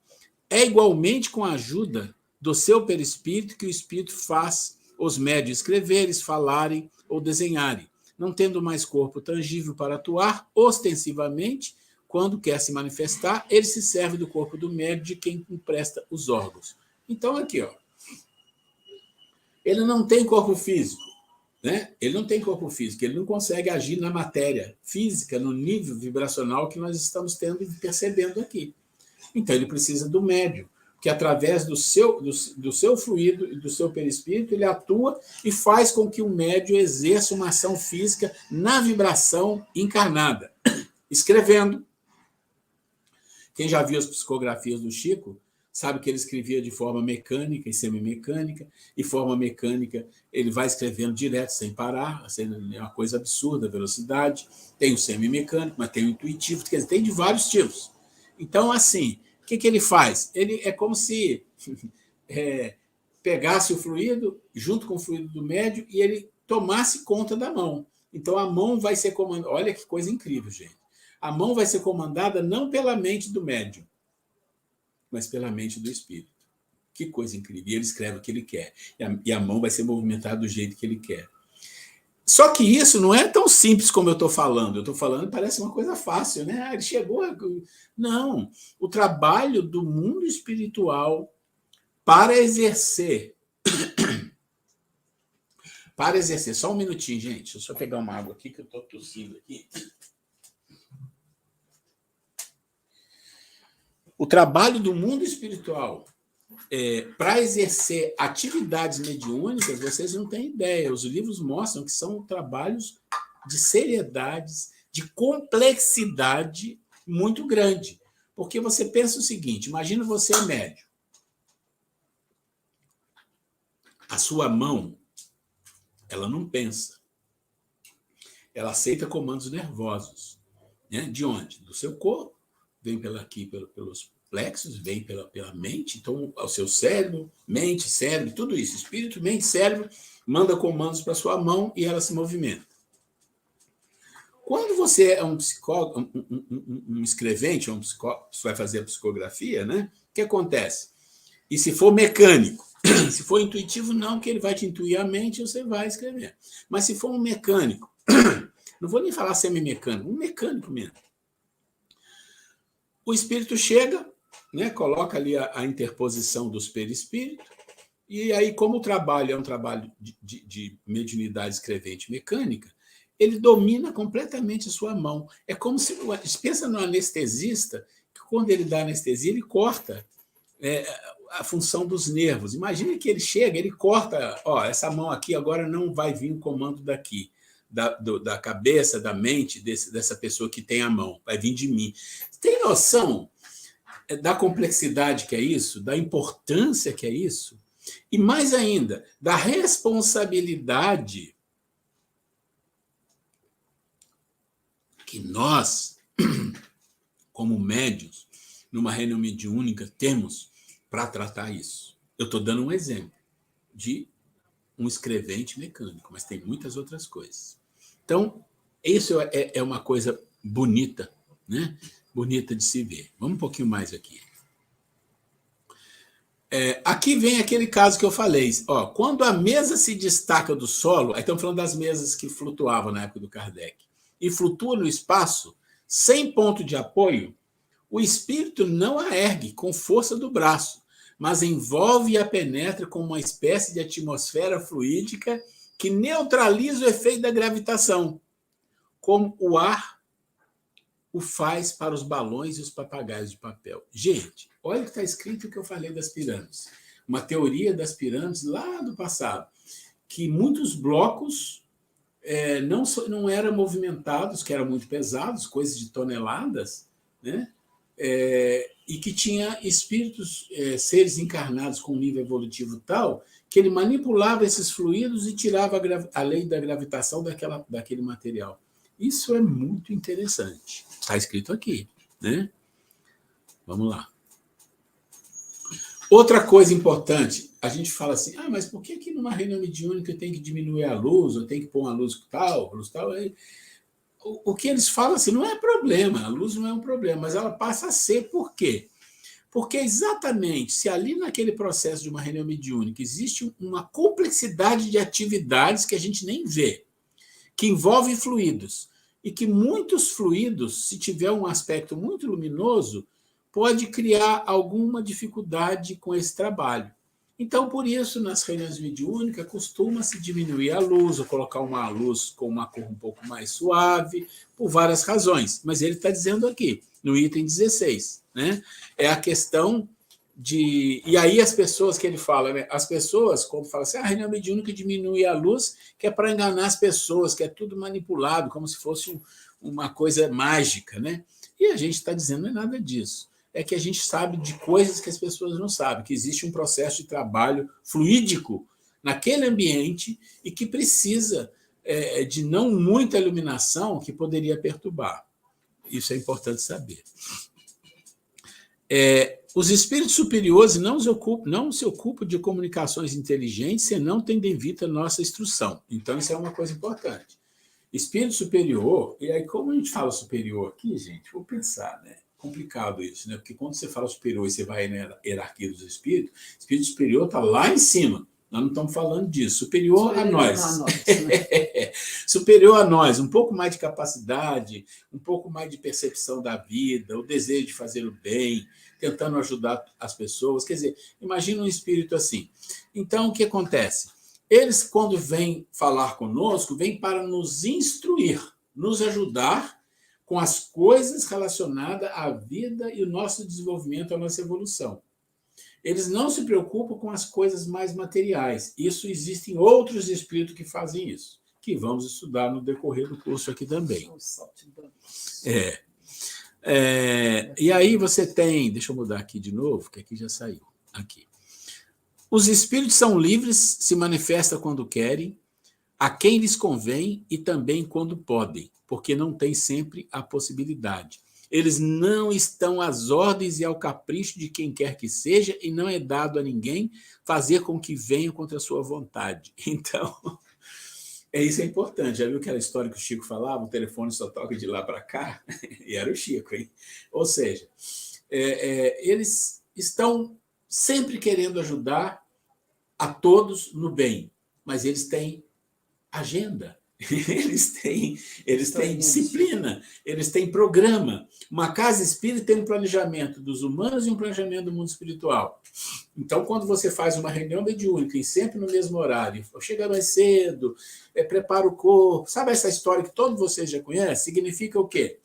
É igualmente com a ajuda do seu perispírito que o espírito faz os médios escreverem, falarem ou desenharem, não tendo mais corpo tangível para atuar ostensivamente. Quando quer se manifestar, ele se serve do corpo do médio de quem empresta os órgãos. Então, aqui, ó, ele não tem corpo físico, né? Ele não tem corpo físico, ele não consegue agir na matéria física, no nível vibracional que nós estamos tendo e percebendo aqui. Então, ele precisa do médium, que através do seu fluido e do seu perispírito, ele atua e faz com que o médium exerça uma ação física na vibração encarnada, escrevendo. Quem já viu as psicografias do Chico, sabe que ele escrevia de forma mecânica e semimecânica, e forma mecânica ele vai escrevendo direto, sem parar, é uma coisa absurda a velocidade. Tem o semimecânico, mas tem o intuitivo, quer dizer, tem de vários tipos. Então, assim, o que ele faz? Ele é como se pegasse o fluido, junto com o fluido do médio, e ele tomasse conta da mão. Então, a mão vai ser comandada. Olha que coisa incrível, gente. A mão vai ser comandada não pela mente do médium, mas pela mente do espírito. Que coisa incrível. E ele escreve o que ele quer. E a mão vai ser movimentada do jeito que ele quer. Só que isso não é tão simples como eu estou falando. Eu estou falando, parece uma coisa fácil, né? Ele chegou. Não. O trabalho do mundo espiritual para exercer. Para exercer. Só um minutinho, gente. Deixa eu só pegar uma água aqui, que eu estou tossindo aqui. O trabalho do mundo espiritual para exercer atividades mediúnicas, vocês não têm ideia. Os livros mostram que são trabalhos de seriedades, de complexidade muito grande. Porque você pensa o seguinte, imagina você é médium. A sua mão, ela não pensa. Ela aceita comandos nervosos. Né? De onde? Do seu corpo. Vem pelos plexos, vem pela mente, então ao seu cérebro, mente, cérebro, tudo isso, espírito, mente, cérebro, manda comandos para sua mão e ela se movimenta. Quando você é um psicólogo, um escrevente, você vai fazer a psicografia, né? O que acontece? E se for mecânico, se for intuitivo, não, que ele vai te intuir a mente e você vai escrever. Mas se for um mecânico, não vou nem falar semimecânico, um mecânico mesmo. O espírito chega, né, coloca ali a interposição dos perispíritos E aí, como o trabalho é um trabalho de mediunidade escrevente mecânica, ele domina completamente a sua mão. É como se... Pensa no anestesista, que quando ele dá anestesia, ele corta a função dos nervos. Imagine que ele chega, ele corta, essa mão aqui agora não vai vir o comando daqui, da cabeça, da mente dessa pessoa que tem a mão, vai vir de mim. Tem noção da complexidade que é isso, da importância que é isso? E mais ainda, da responsabilidade que nós, como médiuns, numa reunião mediúnica, temos para tratar isso. Eu estou dando um exemplo de um escrevente mecânico, mas tem muitas outras coisas. Então, isso é uma coisa bonita, né? Bonita de se ver. Vamos um pouquinho mais aqui. Aqui vem aquele caso que eu falei. Quando a mesa se destaca do solo, aí estamos falando das mesas que flutuavam na época do Kardec, e flutua no espaço, sem ponto de apoio, o espírito não a ergue com força do braço, mas envolve e a penetra com uma espécie de atmosfera fluídica que neutraliza o efeito da gravitação, como o ar o faz para os balões e os papagaios de papel. Gente, olha o que está escrito que eu falei das pirâmides. Uma teoria das pirâmides lá do passado, que muitos blocos não eram movimentados, que eram muito pesados, coisas de toneladas, né? E que tinha espíritos, seres encarnados com um nível evolutivo tal, que ele manipulava esses fluidos e tirava a lei da gravitação daquele material. Isso é muito interessante. Está escrito aqui, né? Vamos lá. Outra coisa importante, a gente fala assim, mas por que numa reunião mediúnica tem que diminuir a luz, ou tem que pôr uma luz tal? O que eles falam assim, não é problema, a luz não é um problema, mas ela passa a ser. Por quê? Porque exatamente, se ali naquele processo de uma reunião mediúnica existe uma complexidade de atividades que a gente nem vê, que envolve fluidos, e que muitos fluidos, se tiver um aspecto muito luminoso, pode criar alguma dificuldade com esse trabalho. Então, por isso, nas reuniões mediúnicas, costuma-se diminuir a luz, ou colocar uma luz com uma cor um pouco mais suave, por várias razões. Mas ele está dizendo aqui, no item 16, né? É a questão de... E aí as pessoas que ele fala, né? As pessoas, quando falam assim, a reunião mediúnica diminui a luz, que é para enganar as pessoas, que é tudo manipulado, como se fosse uma coisa mágica, né? E a gente está dizendo, não é nada disso. É que a gente sabe de coisas que as pessoas não sabem, que existe um processo de trabalho fluídico naquele ambiente e que precisa de não muita iluminação que poderia perturbar. Isso é importante saber. Os espíritos superiores não se ocupam de comunicações inteligentes, senão tendo em vista a nossa instrução. Então, isso é uma coisa importante. Espírito superior, e aí como a gente fala superior aqui, gente, vou pensar, né? Complicado isso, né? Porque quando você fala superior e você vai na hierarquia dos espíritos, o espírito superior está lá em cima. Nós não estamos falando disso. Superior a nós. Né? Superior a nós. Um pouco mais de capacidade, um pouco mais de percepção da vida, o desejo de fazer o bem, tentando ajudar as pessoas. Quer dizer, imagina um espírito assim. Então, o que acontece? Eles, quando vêm falar conosco, vêm para nos instruir, nos ajudar com as coisas relacionadas à vida e o nosso desenvolvimento, a nossa evolução. Eles não se preocupam com as coisas mais materiais. Isso existem outros espíritos que fazem isso, que vamos estudar no decorrer do curso aqui também. E aí você tem... Deixa eu mudar aqui de novo, que aqui já saiu. Aqui. Os espíritos são livres, se manifestam quando querem, a quem lhes convém e também quando podem, porque não tem sempre a possibilidade. Eles não estão às ordens e ao capricho de quem quer que seja, e não é dado a ninguém fazer com que venham contra a sua vontade. Então, isso é importante. Já viu aquela história que o Chico falava? O telefone só toca de lá para cá? E era o Chico, hein? Ou seja, eles estão sempre querendo ajudar a todos no bem, mas eles têm agenda, eles têm disciplina, eles têm programa. Uma casa espírita tem um planejamento dos humanos e um planejamento do mundo espiritual. Então, quando você faz uma reunião mediúnica e sempre no mesmo horário, chega mais cedo, prepara o corpo, sabe essa história que todos vocês já conhecem? Significa o quê?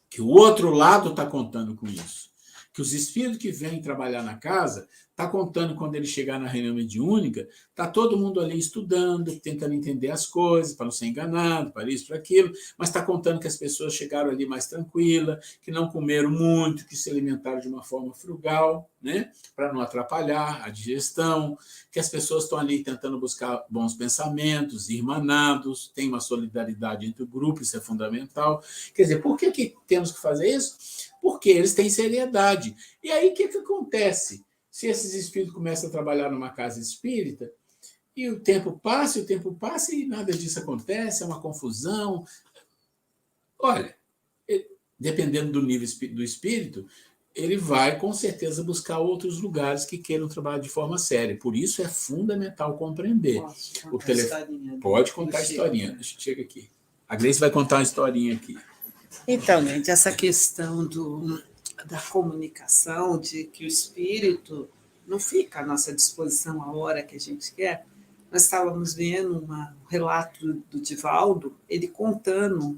Que o outro lado está contando com isso. Que os espíritos que vêm trabalhar na casa está contando quando ele chegar na reunião mediúnica, está todo mundo ali estudando, tentando entender as coisas, para não ser enganado, para isso, para aquilo, mas está contando que as pessoas chegaram ali mais tranquilas, que não comeram muito, que se alimentaram de uma forma frugal, né, para não atrapalhar a digestão, que as pessoas estão ali tentando buscar bons pensamentos, irmanados, tem uma solidariedade entre o grupo, isso é fundamental. Quer dizer, por que temos que fazer isso? Porque eles têm seriedade. E aí, o que acontece? Se esses espíritos começam a trabalhar numa casa espírita, e o tempo passa e nada disso acontece, é uma confusão. Olha, dependendo do nível do espírito, ele vai, com certeza, buscar outros lugares que queiram trabalhar de forma séria. Por isso, é fundamental compreender. Pode contar a historinha. Deixa eu chegar aqui. A Gleice vai contar uma historinha aqui. Então, gente, essa questão da comunicação, de que o espírito não fica à nossa disposição a hora que a gente quer. Nós estávamos vendo um relato do Divaldo, ele contando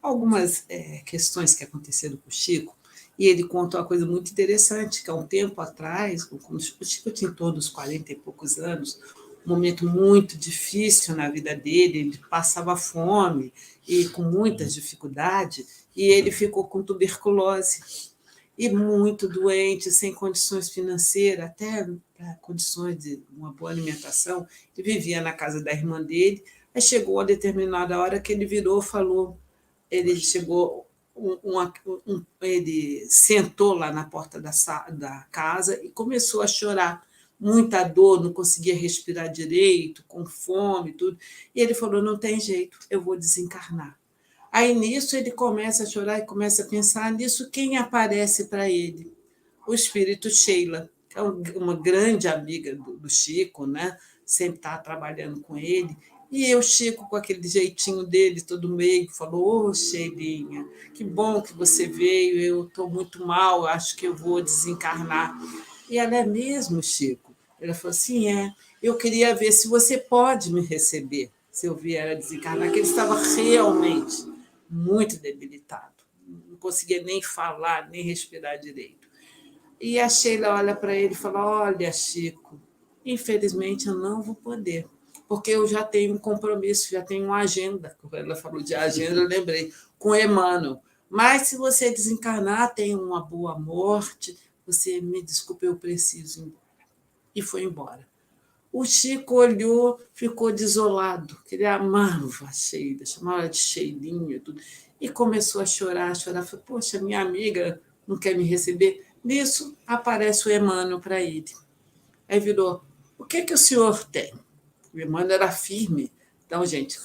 algumas questões que aconteceram com o Chico, e ele contou uma coisa muito interessante, que há um tempo atrás, quando o Chico tinha em torno dos 40 e poucos anos, um momento muito difícil na vida dele, ele passava fome e com muitas dificuldades, e ele ficou com tuberculose, e muito doente, sem condições financeiras, até para condições de uma boa alimentação. Ele vivia na casa da irmã dele, aí chegou a determinada hora que ele virou, falou, ele chegou, ele sentou lá na porta da casa e começou a chorar, muita dor, não conseguia respirar direito, com fome, tudo. E ele falou, não tem jeito, eu vou desencarnar. Aí, nisso, ele começa a chorar e começa a pensar nisso, quem aparece para ele? O espírito Sheila, que é uma grande amiga do Chico, né? Sempre está trabalhando com ele. E o Chico, com aquele jeitinho dele, todo meio, falou, ô, Sheilinha, que bom que você veio, eu estou muito mal, acho que eu vou desencarnar. E ela, é mesmo, Chico? Ela falou assim, eu queria ver se você pode me receber, se eu vier a desencarnar, que ele estava realmente muito debilitado, não conseguia nem falar, nem respirar direito. E a Sheila olha para ele e fala, olha, Chico, infelizmente eu não vou poder, porque eu já tenho um compromisso, já tenho uma agenda, ela falou de agenda, eu lembrei, com Emmanuel, mas se você desencarnar, tem uma boa morte, você me desculpe, eu preciso ir embora. E foi embora. O Chico olhou, ficou desolado, que ele amava a Sheila, chamava ela de Sheilinha, tudo, e começou a chorar. Falou, poxa, minha amiga não quer me receber. Nisso, aparece o Emmanuel para ele. Aí virou, o que o senhor tem? O Emmanuel era firme. Então, gente,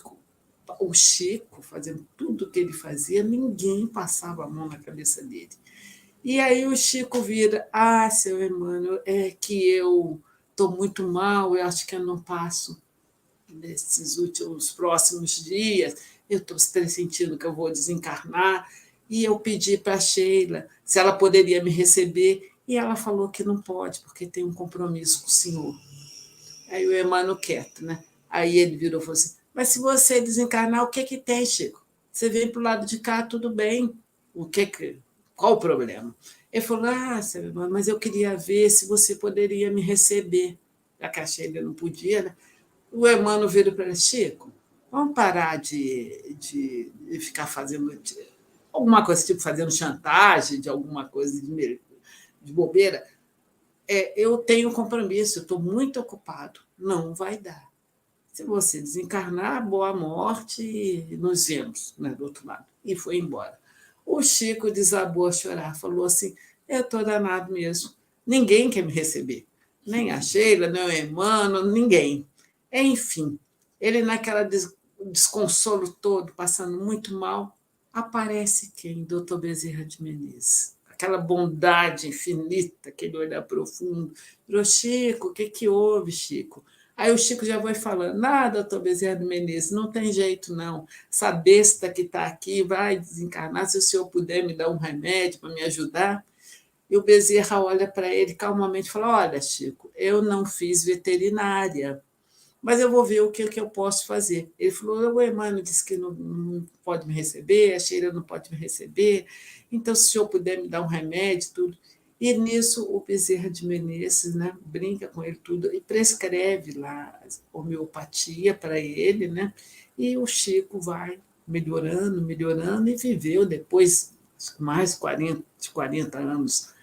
o Chico, fazendo tudo o que ele fazia, ninguém passava a mão na cabeça dele. E aí o Chico vira, seu Emmanuel, é que eu estou muito mal, eu acho que eu não passo nesses próximos dias, eu estou pressentindo que eu vou desencarnar, e eu pedi para a Sheila se ela poderia me receber, e ela falou que não pode, porque tem um compromisso com o senhor. Aí o Emmanuel quieto, né? Aí ele virou e falou assim, mas se você desencarnar, o que tem, Chico? Você vem para o lado de cá, tudo bem. Qual o problema? Ele falou, mas eu queria ver se você poderia me receber. Já que a Sheila não podia, né? O Emmanuel virou para ele, Chico, vamos parar de ficar fazendo alguma coisa, tipo fazendo chantagem, de alguma coisa de bobeira. Eu tenho um compromisso, eu estou muito ocupado, não vai dar. Se você desencarnar, boa morte e nos vemos, né, do outro lado. E foi embora. O Chico desabou a chorar, falou assim, eu estou danado mesmo, ninguém quer me receber, nem a Sheila, nem o Emmanuel, ninguém. Enfim, ele naquela desconsolo todo, passando muito mal, aparece quem? Doutor Bezerra de Menezes. Aquela bondade infinita, aquele olhar profundo. Falou, Chico, o que houve, Chico? Aí o Chico já vai falando, doutor Bezerra de Menezes, não tem jeito, não. Essa besta que está aqui vai desencarnar, se o senhor puder me dar um remédio para me ajudar. E o Bezerra olha para ele calmamente e fala: olha, Chico, eu não fiz veterinária, mas eu vou ver o que eu posso fazer. Ele falou: o Emmanuel disse que não pode me receber, a Sheila não pode me receber, então se o senhor puder me dar um remédio, tudo. E nisso o Bezerra de Menezes, né, brinca com ele tudo e prescreve lá homeopatia para ele, né? E o Chico vai melhorando, melhorando, e viveu depois mais de 40 anos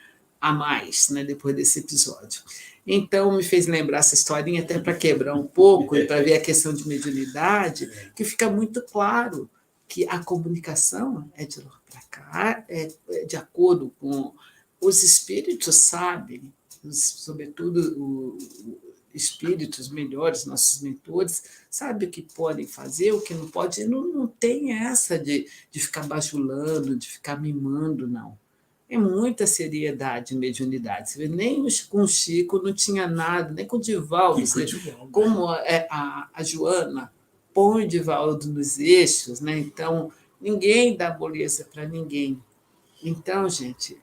a mais, né, depois desse episódio. Então, me fez lembrar essa historinha, até para quebrar um pouco e para ver a questão de mediunidade, que fica muito claro que a comunicação é de lá para cá, é de acordo com os espíritos, sabem, sobretudo os espíritos melhores, nossos mentores, sabem o que podem fazer, o que não pode, e não tem essa de ficar bajulando, de ficar mimando, não. É muita seriedade e mediunidade. Você vê, nem com o Chico não tinha nada, nem com o Divaldo. Como a Joana põe o Divaldo nos eixos, né? Então, ninguém dá moleza para ninguém. Então, gente,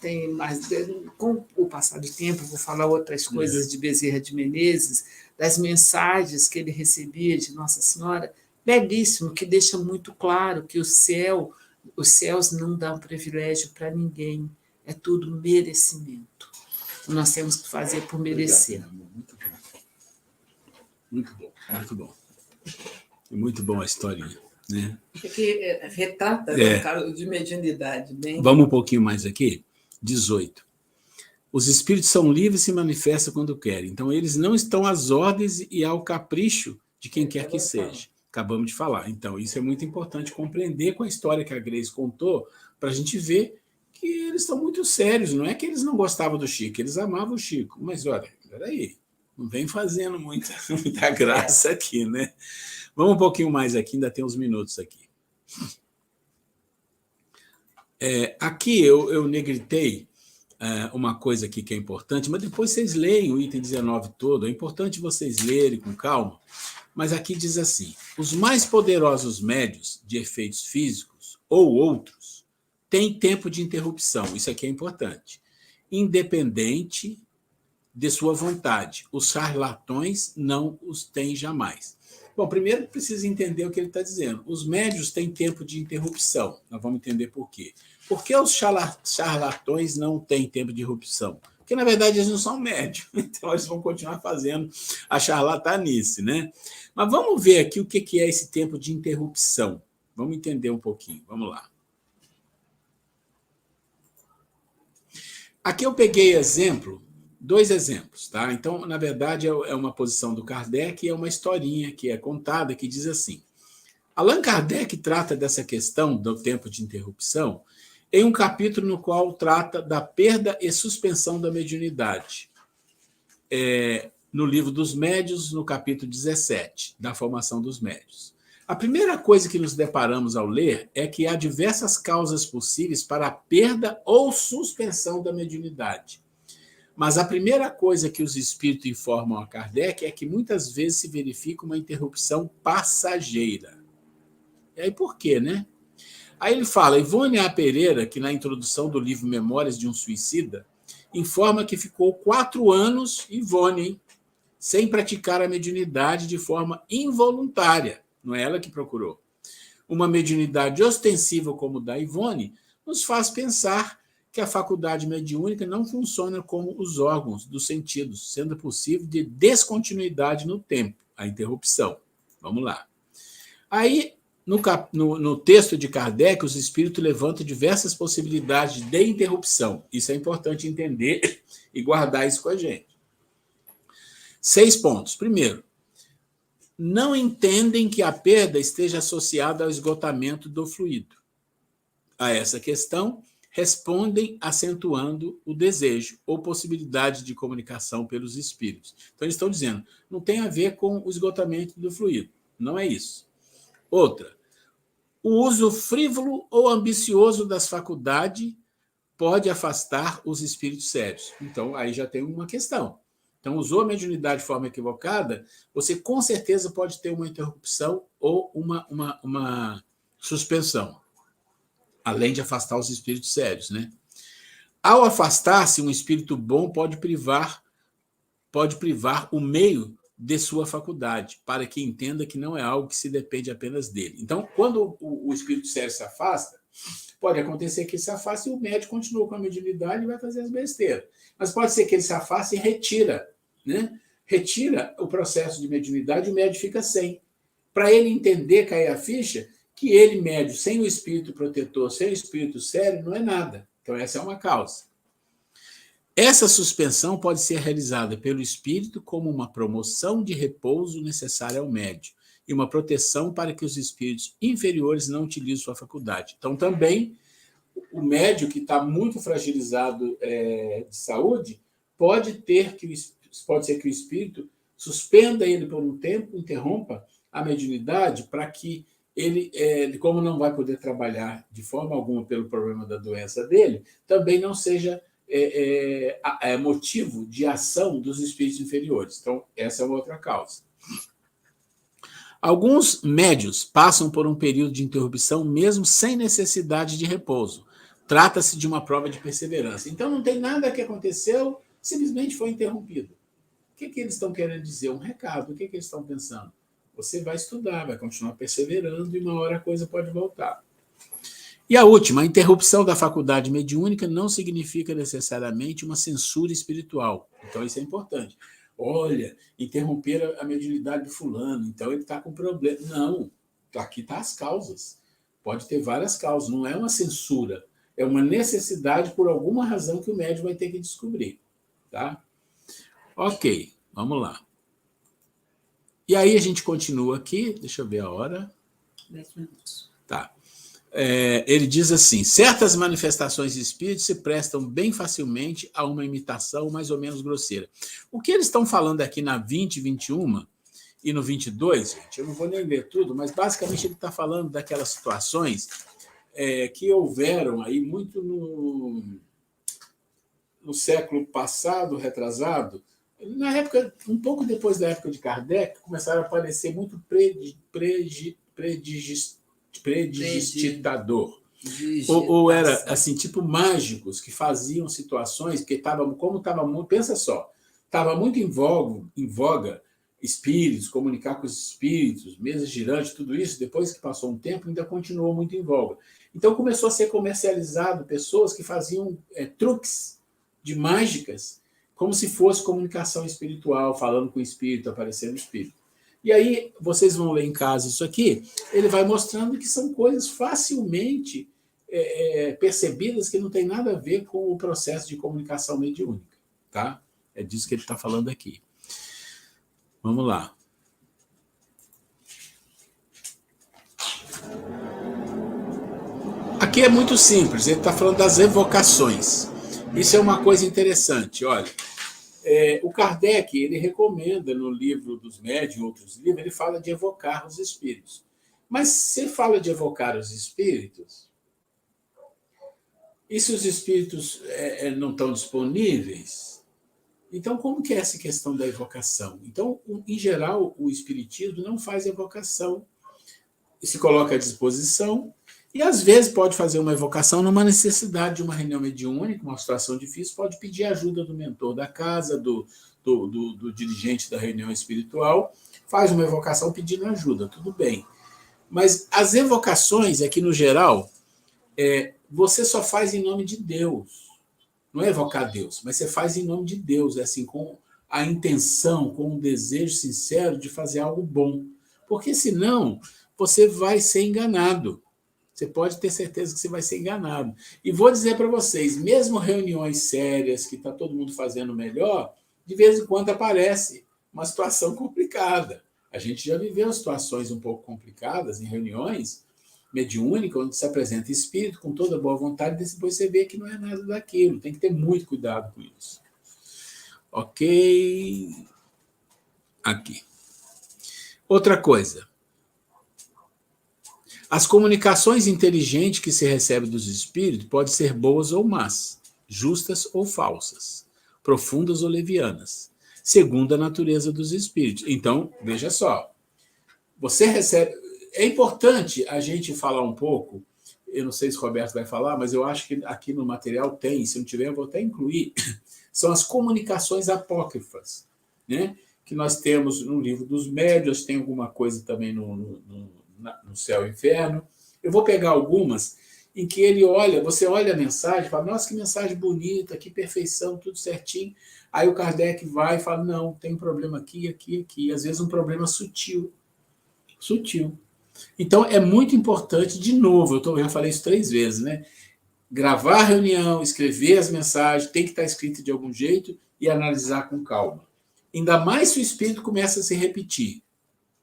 tem mais. Com o passar do tempo, vou falar outras coisas de Bezerra de Menezes, das mensagens que ele recebia de Nossa Senhora, belíssimo, que deixa muito claro que os céus não dão privilégio para ninguém, é tudo merecimento. Nós temos que fazer por merecer. Muito bom. Muito bom, muito bom. Muito bom a historinha, né? Que retrata o caso de mediunidade. Bem... Vamos um pouquinho mais aqui. 18. Os espíritos são livres e se manifestam quando querem. Então, eles não estão às ordens e ao capricho de quem quer que seja. Acabamos de falar. Então, isso é muito importante compreender com a história que a Grace contou, para a gente ver que eles estão muito sérios. Não é que eles não gostavam do Chico, eles amavam o Chico. Mas, olha, peraí, não vem fazendo muita graça aqui, né? Vamos um pouquinho mais aqui, ainda tem uns minutos aqui. Aqui eu negritei uma coisa aqui que é importante, mas depois vocês leem o item 19 todo. É importante vocês lerem com calma. Mas aqui diz assim: os mais poderosos médios de efeitos físicos ou outros têm tempo de interrupção. Isso aqui é importante. Independente de sua vontade. Os charlatões não os têm jamais. Bom, primeiro precisa entender o que ele está dizendo. Os médios têm tempo de interrupção. Nós vamos entender por quê. Por que os charlatões não têm tempo de interrupção? Porque, na verdade, eles não são médios. Então, eles vão continuar fazendo a charlatanice, né? Mas vamos ver aqui o que é esse tempo de interrupção. Vamos entender um pouquinho. Vamos lá. Aqui eu peguei dois exemplos, tá? Então, na verdade, é uma posição do Kardec e é uma historinha que é contada que diz assim: Allan Kardec trata dessa questão do tempo de interrupção em um capítulo no qual trata da perda e suspensão da mediunidade. No livro dos médios, no capítulo 17, da formação dos médios. A primeira coisa que nos deparamos ao ler é que há diversas causas possíveis para a perda ou suspensão da mediunidade. Mas a primeira coisa que os espíritos informam a Kardec é que muitas vezes se verifica uma interrupção passageira. E aí por quê, né? Aí ele fala: Ivone A. Pereira, que na introdução do livro Memórias de um Suicida, informa que ficou 4 anos, Ivone, hein, sem praticar a mediunidade de forma involuntária. Não é ela que procurou. Uma mediunidade ostensiva como da Ivone nos faz pensar que a faculdade mediúnica não funciona como os órgãos dos sentidos, sendo possível de descontinuidade no tempo, a interrupção. Vamos lá. Aí, no texto de Kardec, os espíritos levantam diversas possibilidades de interrupção. Isso é importante entender e guardar isso com a gente. 6 pontos. Primeiro, não entendem que a perda esteja associada ao esgotamento do fluido. A essa questão, respondem acentuando o desejo ou possibilidade de comunicação pelos espíritos. Então, eles estão dizendo, não tem a ver com o esgotamento do fluido. Não é isso. Outra, o uso frívolo ou ambicioso das faculdades pode afastar os espíritos sérios. Então, aí já tem uma questão. Então, usou a mediunidade de forma equivocada, você com certeza pode ter uma interrupção ou uma suspensão, além de afastar os espíritos sérios, né? Ao afastar-se, um espírito bom pode privar o meio de sua faculdade, para que entenda que não é algo que se depende apenas dele. Então, quando o espírito sério se afasta, pode acontecer que ele se afaste e o médium continua com a mediunidade e vai fazer as besteiras. Mas pode ser que ele se afaste e retira, né? Retira o processo de mediunidade e o médium fica sem. Para ele entender, cair a ficha, que ele, médium, sem o espírito protetor, sem o espírito sério, não é nada. Então, essa é uma causa. Essa suspensão pode ser realizada pelo espírito como uma promoção de repouso necessária ao médium e uma proteção para que os espíritos inferiores não utilizem sua faculdade. Então, também, o médium que está muito fragilizado de saúde pode ser que o espírito suspenda ele por um tempo, interrompa a mediunidade para que ele, como não vai poder trabalhar de forma alguma pelo problema da doença dele, também não seja motivo de ação dos espíritos inferiores. Então, essa é uma outra causa. Alguns médiuns passam por um período de interrupção mesmo sem necessidade de repouso. Trata-se de uma prova de perseverança. Então, não tem nada que aconteceu, simplesmente foi interrompido. O que eles estão querendo dizer? Um recado. O que eles estão pensando? Você vai estudar, vai continuar perseverando e uma hora a coisa pode voltar. E a última, a interrupção da faculdade mediúnica não significa necessariamente uma censura espiritual. Então, isso é importante. Olha, interromper a mediunidade do fulano, então ele está com problema. Não, aqui estão as causas. Pode ter várias causas, não é uma censura. É uma necessidade por alguma razão que o médium vai ter que descobrir. Tá? Ok, vamos lá. E aí a gente continua aqui, deixa eu ver a hora. 10 minutos. Tá. Ele diz assim, certas manifestações de espírito se prestam bem facilmente a uma imitação mais ou menos grosseira. O que eles estão falando aqui na 20, 21 e no 22, gente, eu não vou nem ler tudo, mas basicamente ele está falando daquelas situações que houveram aí muito no século passado, retrasado, na época, um pouco depois da época de Kardec, começaram a aparecer muito predigitador. Ou era assim, tipo mágicos que faziam situações, porque pensa só, estava muito em voga espíritos, comunicar com os espíritos, mesas girantes, tudo isso, depois que passou um tempo, ainda continuou muito em voga. Então começou a ser comercializado pessoas que faziam truques de mágicas, como se fosse comunicação espiritual, falando com o espírito, aparecendo o espírito. E aí, vocês vão ler em casa isso aqui, ele vai mostrando que são coisas facilmente percebidas que não tem nada a ver com o processo de comunicação mediúnica. Tá? É disso que ele está falando aqui. Vamos lá. Aqui é muito simples, ele está falando das evocações. Isso é uma coisa interessante, olha. O Kardec, ele recomenda no livro dos médiuns, outros livros, ele fala de evocar os espíritos. Mas se fala de evocar os espíritos, e se os espíritos não estão disponíveis, então como que é essa questão da evocação? Então, em geral, o espiritismo não faz evocação, se coloca à disposição, e às vezes pode fazer uma evocação numa necessidade de uma reunião mediúnica, uma situação difícil, pode pedir ajuda do mentor da casa, do dirigente da reunião espiritual, faz uma evocação pedindo ajuda, tudo bem. Mas as evocações, aqui no geral, você só faz em nome de Deus. Não é evocar Deus, mas você faz em nome de Deus, assim, com a intenção, com um desejo sincero de fazer algo bom. Porque senão você vai ser enganado. Você pode ter certeza que você vai ser enganado. E vou dizer para vocês, mesmo reuniões sérias, que está todo mundo fazendo melhor, de vez em quando aparece uma situação complicada. A gente já viveu situações um pouco complicadas em reuniões mediúnicas, onde se apresenta espírito com toda boa vontade, e depois você vê que não é nada daquilo. Tem que ter muito cuidado com isso. Ok. Aqui. Outra coisa. As comunicações inteligentes que se recebe dos espíritos podem ser boas ou más, justas ou falsas, profundas ou levianas, segundo a natureza dos espíritos. Então, veja só, você recebe... É importante a gente falar um pouco eu não sei se o Roberto vai falar, mas eu acho que aqui no material tem, se não tiver, eu vou até incluir, são as comunicações apócrifas, né? Que nós temos no livro dos médiuns, tem alguma coisa também no Céu e Inferno. Eu vou pegar algumas em que ele olha, você olha a mensagem e fala, nossa, que mensagem bonita, que perfeição, tudo certinho. Aí o Kardec vai e fala, não, tem um problema aqui, aqui, aqui. Às vezes um problema sutil. Sutil. Então, é muito importante, de novo, eu já falei isso 3 vezes, né? Gravar a reunião, escrever as mensagens, tem que estar escrito de algum jeito e analisar com calma. Ainda mais se o espírito começa a se repetir.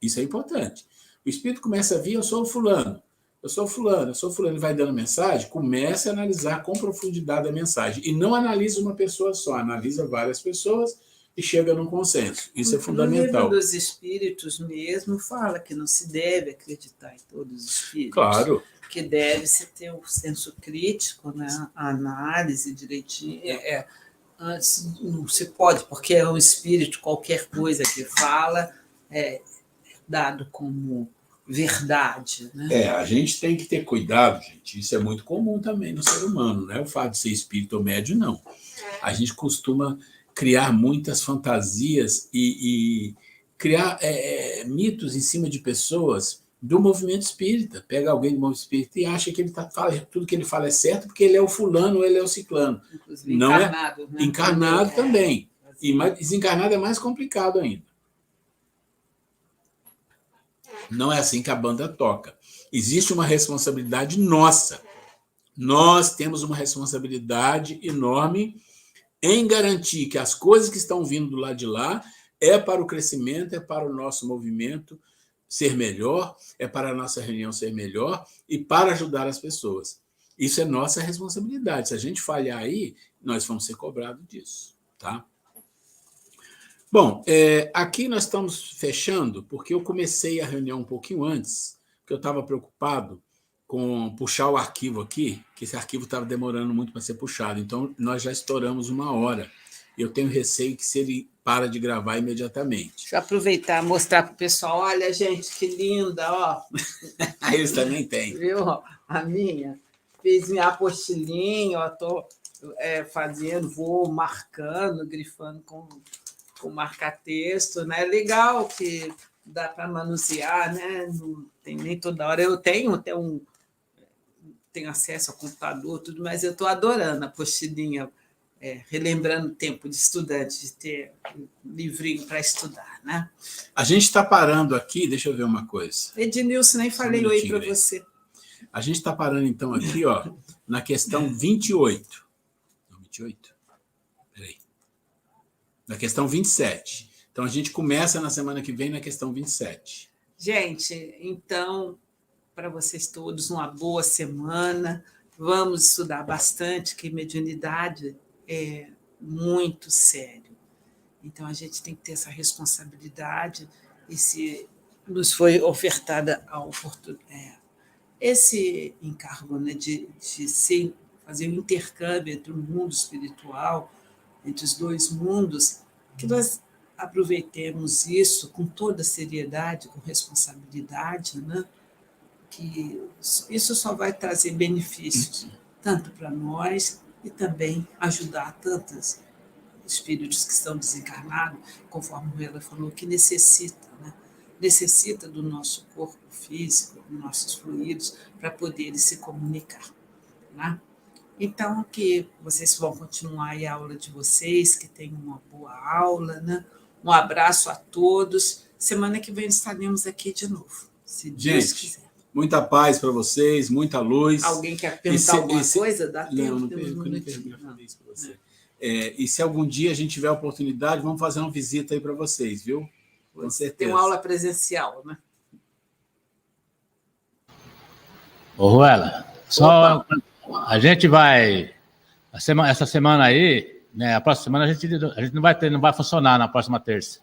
Isso é importante. O espírito começa a vir, eu sou o fulano, eu sou fulano, eu sou fulano, ele vai dando mensagem, comece a analisar com profundidade a mensagem. E não analisa uma pessoa só, analisa várias pessoas e chega num consenso. Isso é fundamental. No livro dos Espíritos mesmo fala que não se deve acreditar em todos os espíritos. Claro. Que deve-se ter um senso crítico, né? A análise direitinho. Antes não se pode, porque é um espírito, qualquer coisa que fala é dado como verdade. Né? A gente tem que ter cuidado, gente. Isso é muito comum também no ser humano, não é o fato de ser espírito ou médium, não. A gente costuma criar muitas fantasias e criar mitos em cima de pessoas do movimento espírita. Pega alguém do movimento espírita e acha que ele fala, tudo que ele fala é certo porque ele é o fulano ou ele é o ciclano. Inclusive não encarnado. É, né? Encarnado também. E desencarnado é mais complicado ainda. Não é assim que a banda toca. Existe uma responsabilidade nossa. Nós temos uma responsabilidade enorme em garantir que as coisas que estão vindo do lado de lá é para o crescimento, é para o nosso movimento ser melhor, é para a nossa reunião ser melhor e para ajudar as pessoas. Isso é nossa responsabilidade. Se a gente falhar aí, nós vamos ser cobrados disso. Tá? Bom, aqui nós estamos fechando, porque eu comecei a reunião um pouquinho antes, porque eu estava preocupado com puxar o arquivo aqui, que esse arquivo estava demorando muito para ser puxado. Então, nós já estouramos 1 hora. Eu tenho receio que se ele para de gravar imediatamente. Deixa eu aproveitar e mostrar para o pessoal. Olha, gente, que linda, ó. Eles também têm. Viu? A minha fez minha apostilinha, ó, estou fazendo, vou marcando, grifando com marca-texto, né? Legal que dá para manusear, né? Não tem nem toda hora. Eu tenho acesso ao computador, tudo, mas eu estou adorando a apostilinha, relembrando o tempo de estudante, de ter um livrinho para estudar, né? A gente está parando aqui, deixa eu ver uma coisa. Ednilson, nem falei oi para você. A gente está parando, então, aqui, ó, na questão 28. Não, 28? Peraí. Na questão 27. Então, a gente começa na semana que vem na questão 27. Gente, então, para vocês todos, uma boa semana. Vamos estudar bastante, que mediunidade é muito sério. Então, a gente tem que ter essa responsabilidade. E se nos foi ofertada a oportunidade, esse encargo, né, de fazer um intercâmbio entre o mundo espiritual, entre os 2 mundos, que nós aproveitemos isso com toda seriedade, com responsabilidade, né? Que isso só vai trazer benefícios, tanto para nós e também ajudar tantos espíritos que estão desencarnados, conforme ela falou, que necessita, né? Necessita do nosso corpo físico, dos nossos fluidos, para poderem se comunicar. Né? Então, que vocês vão continuar aí a aula de vocês, que tenham uma boa aula, né? Um abraço a todos. Semana que vem estaremos aqui de novo, se Deus quiser. Muita paz para vocês, muita luz. Alguém quer perguntar alguma coisa? Dá tempo? Não pergunto isso para você. E se algum dia a gente tiver a oportunidade, vamos fazer uma visita aí para vocês, viu? Com certeza. Tem uma aula presencial, né? Ô, Ruela, só a gente vai... Essa semana aí, né, a próxima semana a gente não vai funcionar na próxima terça.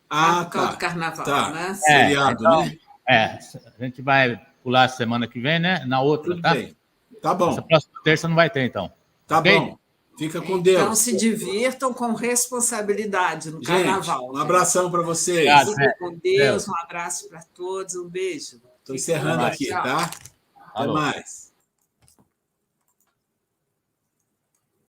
Por causa do carnaval, tá. Né? Feriado, então, né? A gente vai pular a semana que vem, né? Na outra, Tudo tá? bem. Tá bom. Essa próxima terça não vai ter, então. Tá okay? bom. Fica com Deus. Então, se divirtam com responsabilidade no carnaval. Um abração para vocês. Fiquem com Deus, um abraço para todos, um beijo. Estou encerrando aqui, tá? Até mais.